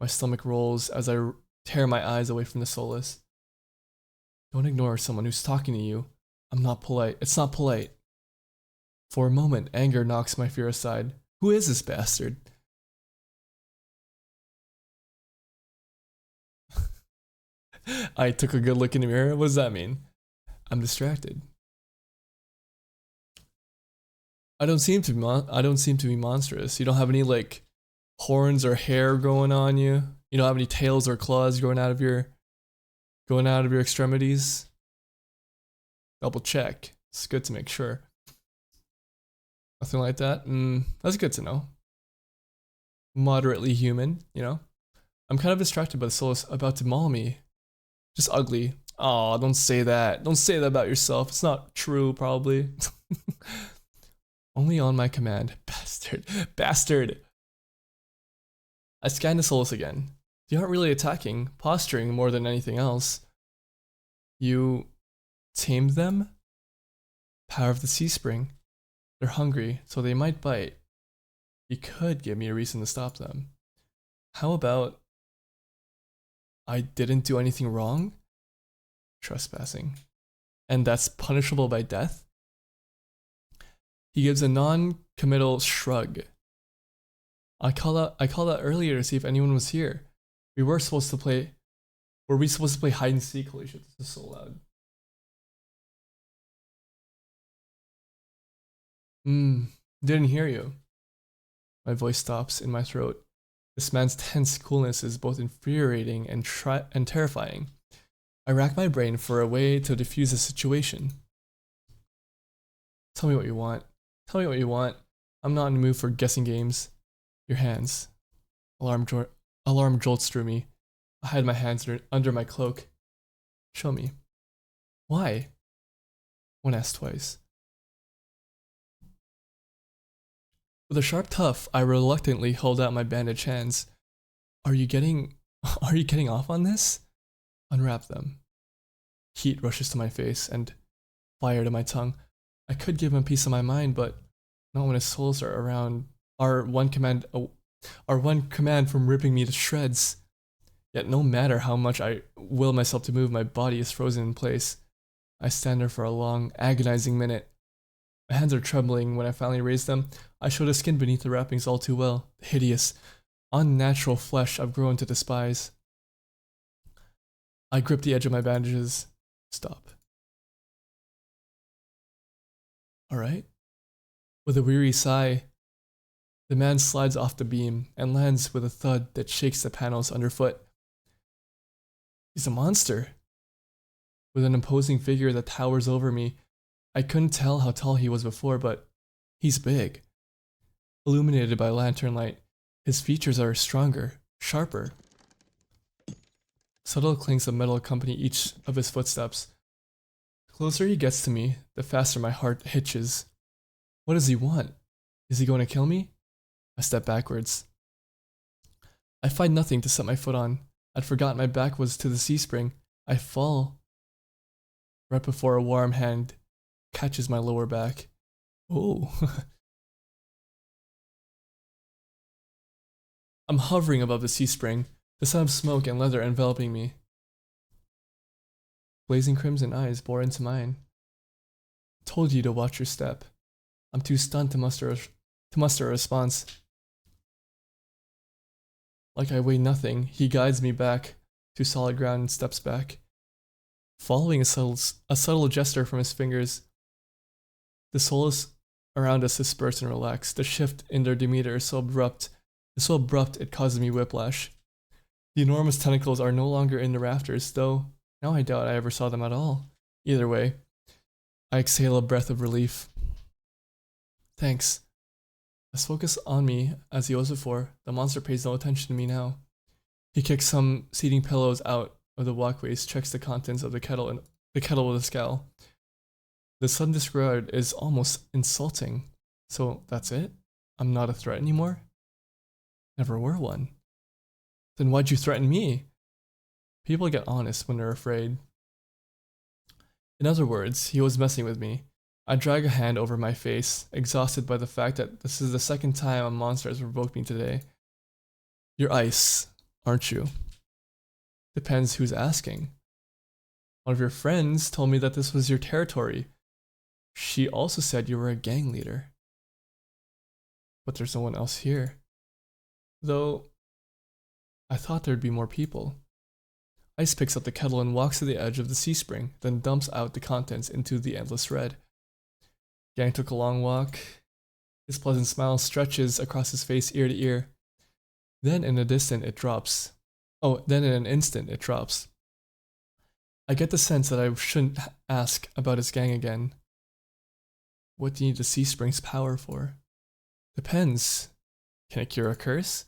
My stomach rolls as I tear my eyes away from the soulless. Don't ignore someone who's talking to you. I'm not polite. It's not polite. For a moment, anger knocks my fear aside. Who is this bastard? I took a good look in the mirror. What does that mean? I'm distracted. I don't seem to be monstrous. You don't have any like horns or hair growing on you. You don't have any tails or claws growing out of your extremities. Double check. It's good to make sure. Nothing like that. That's good to know. Moderately human, you know. I'm kind of distracted by the soulless about to maul me. Just ugly. Oh, don't say that. Don't say that about yourself. It's not true, probably. Only on my command. Bastard. Bastard. I scan the soulless again. They aren't really attacking, posturing more than anything else. You tamed them? Power of the sea spring. They're hungry, so they might bite. You could give me a reason to stop them. How about I didn't do anything wrong? Trespassing. And that's punishable by death? He gives a non-committal shrug. I called out earlier to see if anyone was here. Were we supposed to play hide and seek? Holy shit, this is so loud. Didn't hear you. My voice stops in my throat. This man's tense coolness is both infuriating and terrifying. I rack my brain for a way to diffuse the situation. Tell me what you want. Tell me what you want. I'm not in the mood for guessing games. Your hands. Alarm jolts through me. I hide my hands under my cloak. Show me. Why? One asks twice. With a sharp tuff, I reluctantly hold out my bandaged hands. Are you getting off on this? Unwrap them. Heat rushes to my face and fire to my tongue. I could give him a piece of my mind, but not when his souls are around. Our one command from ripping me to shreds. Yet no matter how much I will myself to move, my body is frozen in place. I stand there for a long, agonizing minute. My hands are trembling when I finally raise them. I show the skin beneath the wrappings all too well. The hideous, unnatural flesh I've grown to despise. I grip the edge of my bandages. Stop. Alright? With a weary sigh, the man slides off the beam and lands with a thud that shakes the panels underfoot. He's a monster. With an imposing figure that towers over me. I couldn't tell how tall he was before, but he's big. Illuminated by lantern light, his features are stronger, sharper. Subtle clinks of metal accompany each of his footsteps. The closer he gets to me, the faster my heart hitches. What does he want? Is he going to kill me? I step backwards. I find nothing to set my foot on. I'd forgotten my back was to the C-spring. I fall right before a warm hand catches my lower back. Oh. I'm hovering above the C-spring, the sound of smoke and leather enveloping me. Blazing crimson eyes bore into mine. Told you to watch your step. I'm too stunned to muster a response. Like I weigh nothing, he guides me back to solid ground and steps back. Following a subtle gesture from his fingers, the souls around us disperse and relax. The shift in their demeanor is so abrupt it causes me whiplash. The enormous tentacles are no longer in the rafters, though now I doubt I ever saw them at all. Either way, I exhale a breath of relief. Thanks. As focused on me as he was before, the monster pays no attention to me now. He kicks some seating pillows out of the walkways, checks the contents of the kettle with a scowl. The sudden disregard is almost insulting. So that's it? I'm not a threat anymore? Never were one. Then why'd you threaten me? People get honest when they're afraid. In other words, he was messing with me. I drag a hand over my face, exhausted by the fact that this is the second time a monster has provoked me today. You're ice, aren't you? Depends who's asking. One of your friends told me that this was your territory. She also said you were a gang leader. But there's no one else here. Though, I thought there'd be more people. Ice picks up the kettle and walks to the edge of the C-spring, then dumps out the contents into the endless red. Gang took a long walk. His pleasant smile stretches across his face ear to ear. Then in an instant it drops. I get the sense that I shouldn't ask about his gang again. What do you need the C-spring's power for? Depends. Can it cure a curse?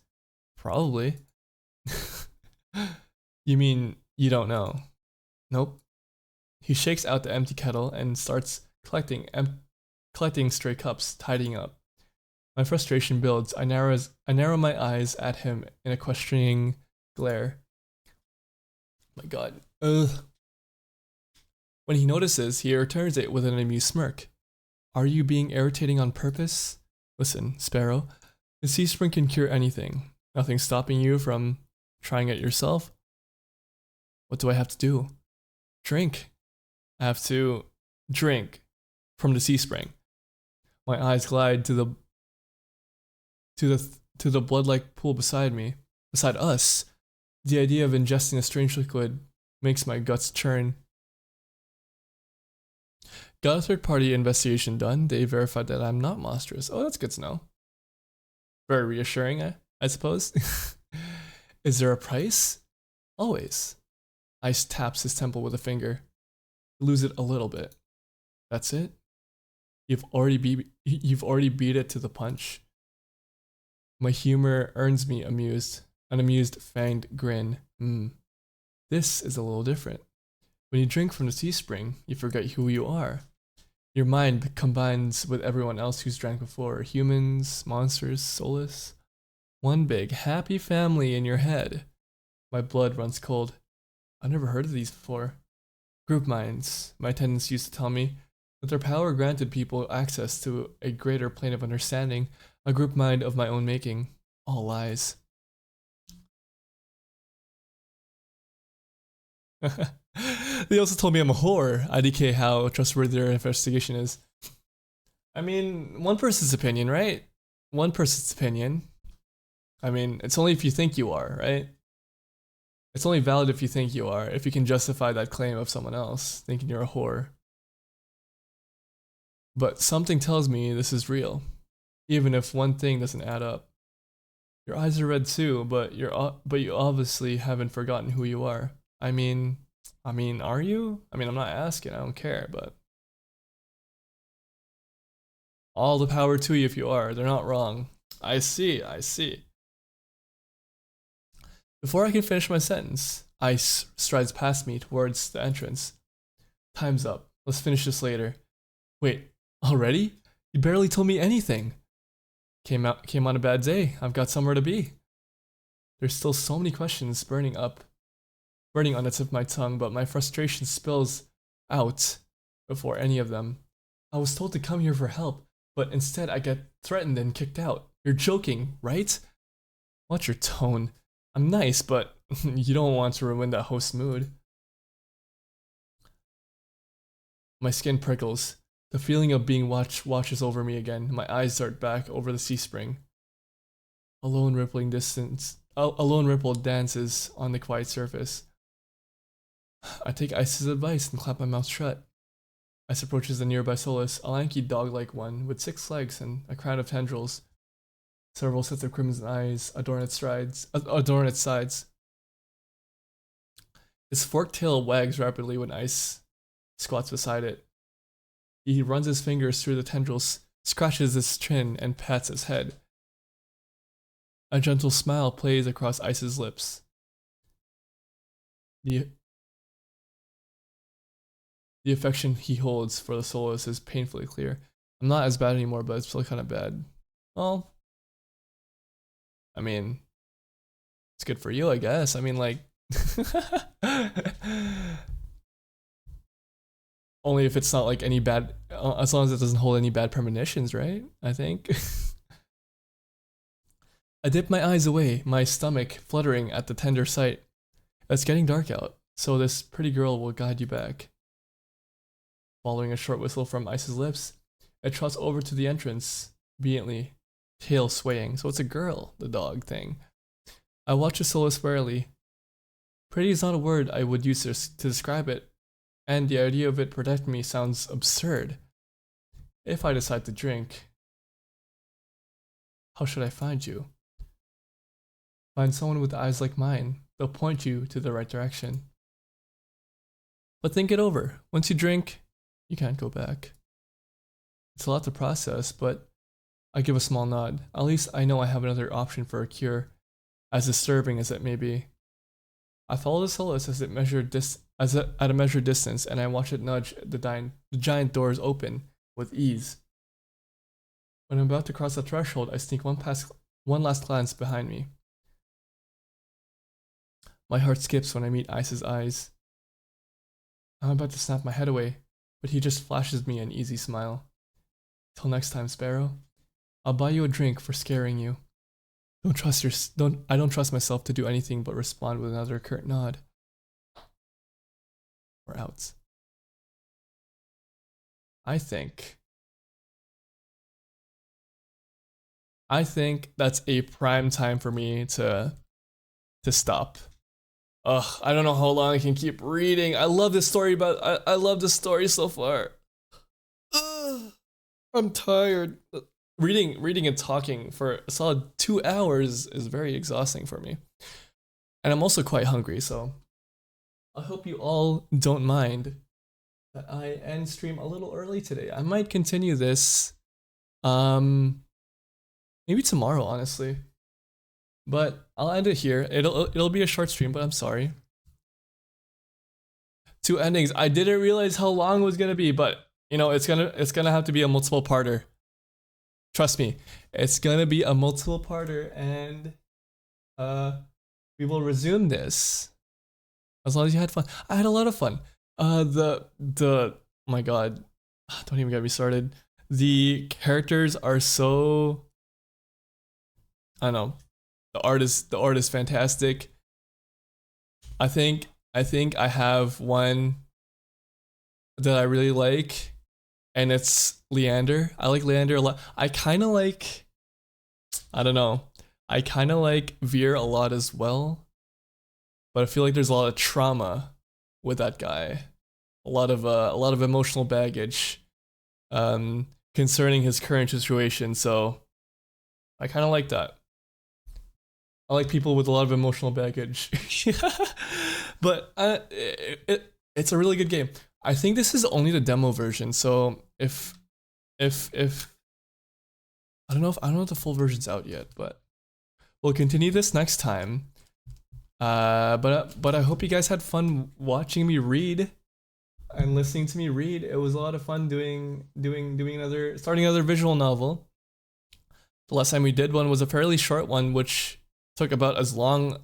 Probably. You mean you don't know? Nope. He shakes out the empty kettle and starts collecting stray cups, tidying up. My frustration builds. I narrow my eyes at him in a questioning glare. My God. Ugh. When he notices, he returns it with an amused smirk. Are you being irritating on purpose? Listen, Sparrow, the C-spring can cure anything. Nothing stopping you from trying it yourself. What do I have to do? Drink. I have to drink from the C-spring. My eyes glide to the blood-like pool beside us. The idea of ingesting a strange liquid makes my guts churn. Got a third-party investigation done. They verified that I'm not monstrous. Oh, that's good to know. Very reassuring, I suppose. Is there a price? Always. Ice taps his temple with a finger. Lose it a little bit. That's it? You've already beat it to the punch. My humor earns me an amused fanged grin. This is a little different. When you drink from the C-spring, you forget who you are. Your mind combines with everyone else who's drank before. Humans, monsters, soulless. One big happy family in your head. My blood runs cold. I've never heard of these before. Group minds. My attendants used to tell me that their power granted people access to a greater plane of understanding, a group mind of my own making. All lies. They also told me I'm a whore. IDK how trustworthy their investigation is. I mean, one person's opinion, right? One person's opinion. I mean, it's only if you think you are, right? It's only valid if you think you are, if you can justify that claim of someone else, thinking you're a whore. But something tells me this is real, even if one thing doesn't add up. Your eyes are red too, but you obviously haven't forgotten who you are. I mean, are you? I mean, I'm not asking, I don't care, but all the power to you if you are. They're not wrong. I see, I see. Before I can finish my sentence, Ice strides past me towards the entrance. Time's up. Let's finish this later. Wait, already? You barely told me anything. Came on a bad day. I've got somewhere to be. There's still so many questions burning on the tip of my tongue, but my frustration spills out before any of them. I was told to come here for help, but instead I get threatened and kicked out. You're joking, right? Watch your tone. I'm nice, but you don't want to ruin that host's mood. My skin prickles. The feeling of being watched washes over me again. My eyes dart back over the sea spring. A lone ripple dances on the quiet surface. I take Ice's advice and clap my mouth shut. Ice approaches the nearby Solus, a lanky dog-like one with 6 legs and a crown of tendrils. Several sets of crimson eyes adorn its sides. Its forked tail wags rapidly when Ice squats beside it. He runs his fingers through the tendrils, scratches its chin, and pats its head. A gentle smile plays across Ice's lips. The affection he holds for the Solus is painfully clear. I'm not as bad anymore, but it's still kind of bad. Well, I mean, it's good for you, I guess. I mean, like, only if it's not like any bad, as long as it doesn't hold any bad premonitions, right? I think. I dip my eyes away, my stomach fluttering at the tender sight. It's getting dark out, so this pretty girl will guide you back. Following a short whistle from Ice's lips, it trots over to the entrance, obediently, tail swaying. So it's a girl, the dog thing. I watch the Solus warily. Pretty is not a word I would use to describe it, and the idea of it protecting me sounds absurd. If I decide to drink, how should I find you? Find someone with eyes like mine. They'll point you to the right direction. But think it over. Once you drink, you can't go back. It's a lot to process, but I give a small nod. At least I know I have another option for a cure, as disturbing as it may be. I follow the Solus as at a measured distance, and I watch it nudge the giant doors open with ease. When I'm about to cross the threshold, I sneak one last glance behind me. My heart skips when I meet Ice's eyes. I'm about to snap my head away, but he just flashes me an easy smile. Till next time, Sparrow. I'll buy you a drink for scaring you. I don't trust myself to do anything but respond with another curt nod. We're out. I think that's a prime time for me to stop. Ugh, I don't know how long I can keep reading. I love this story, but I love this story so far. Ugh, I'm tired. Reading and talking for a solid 2 hours is very exhausting for me. And I'm also quite hungry, so I hope you all don't mind that I end stream a little early today. I might continue this maybe tomorrow, honestly. But I'll end it here. It'll be a short stream, but I'm sorry. 2 endings. I didn't realize how long it was gonna be, but you know, it's gonna have to be a multiple parter. Trust me, it's gonna be a multiple parter, and we will resume this as long as you had fun. I had a lot of fun. Oh my god, don't even get me started. The characters are so, I don't know. The art is fantastic. I think I have one that I really like, and it's Leander. I like Leander a lot. I kind of like Veer a lot as well, but I feel like there's a lot of trauma with that guy. A lot of emotional baggage concerning his current situation. So I kind of like that. I like people with a lot of emotional baggage. But it's a really good game. I think this is only the demo version, so if I don't know if the full version's out yet, but we'll continue this next time. But I hope you guys had fun watching me read and listening to me read. It was a lot of fun starting another visual novel. The last time we did one was a fairly short one, which took about as long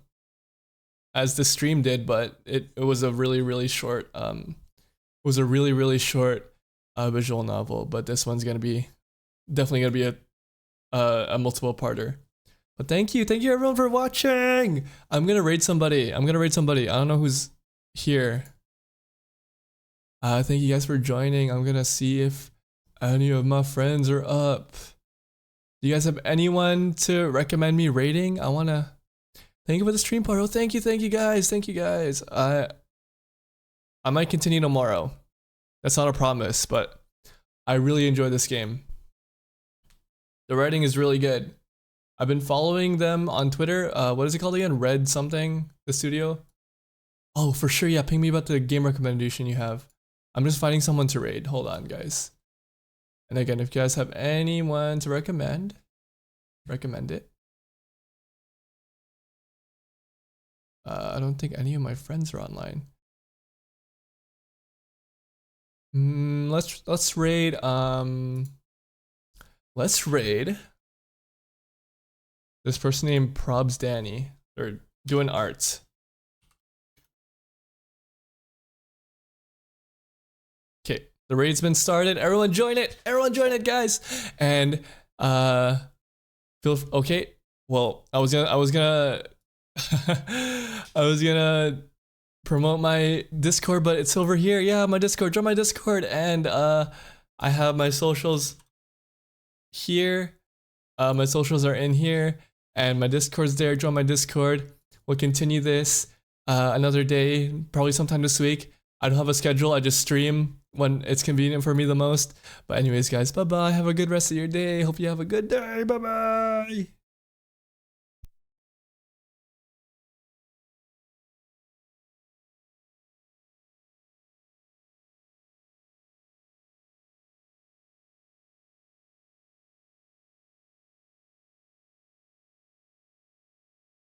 as the stream did, but it was a really short visual novel. But this one's definitely gonna be a multiple parter. But thank you everyone for watching. I'm gonna raid somebody. I don't know who's here. Thank you guys for joining. I'm gonna see if any of my friends are up. Do you guys have anyone to recommend me raiding? Thank you for the stream part. Oh, thank you guys. I might continue tomorrow. That's not a promise, but I really enjoy this game. The writing is really good. I've been following them on Twitter. What is it called again? Red something, the studio? Oh, for sure, yeah, ping me about the game recommendation you have. I'm just finding someone to raid. Hold on, guys. And again, if you guys have anyone to recommend it. I don't think any of my friends are online. Let's raid. Let's raid this person named Probs Danny. They're doing arts. Okay, the raid's been started. Everyone join it, guys. And okay. Well, I was gonna promote my Discord, but it's over here. Yeah, my Discord. Join my Discord, and I have my socials here. My socials are in here, and my Discord's there. Join my Discord. We'll continue this another day, probably sometime this week. I don't have a schedule. I just stream when it's convenient for me the most. But anyways, guys, bye bye. Have a good rest of your day. Hope you have a good day. Bye bye.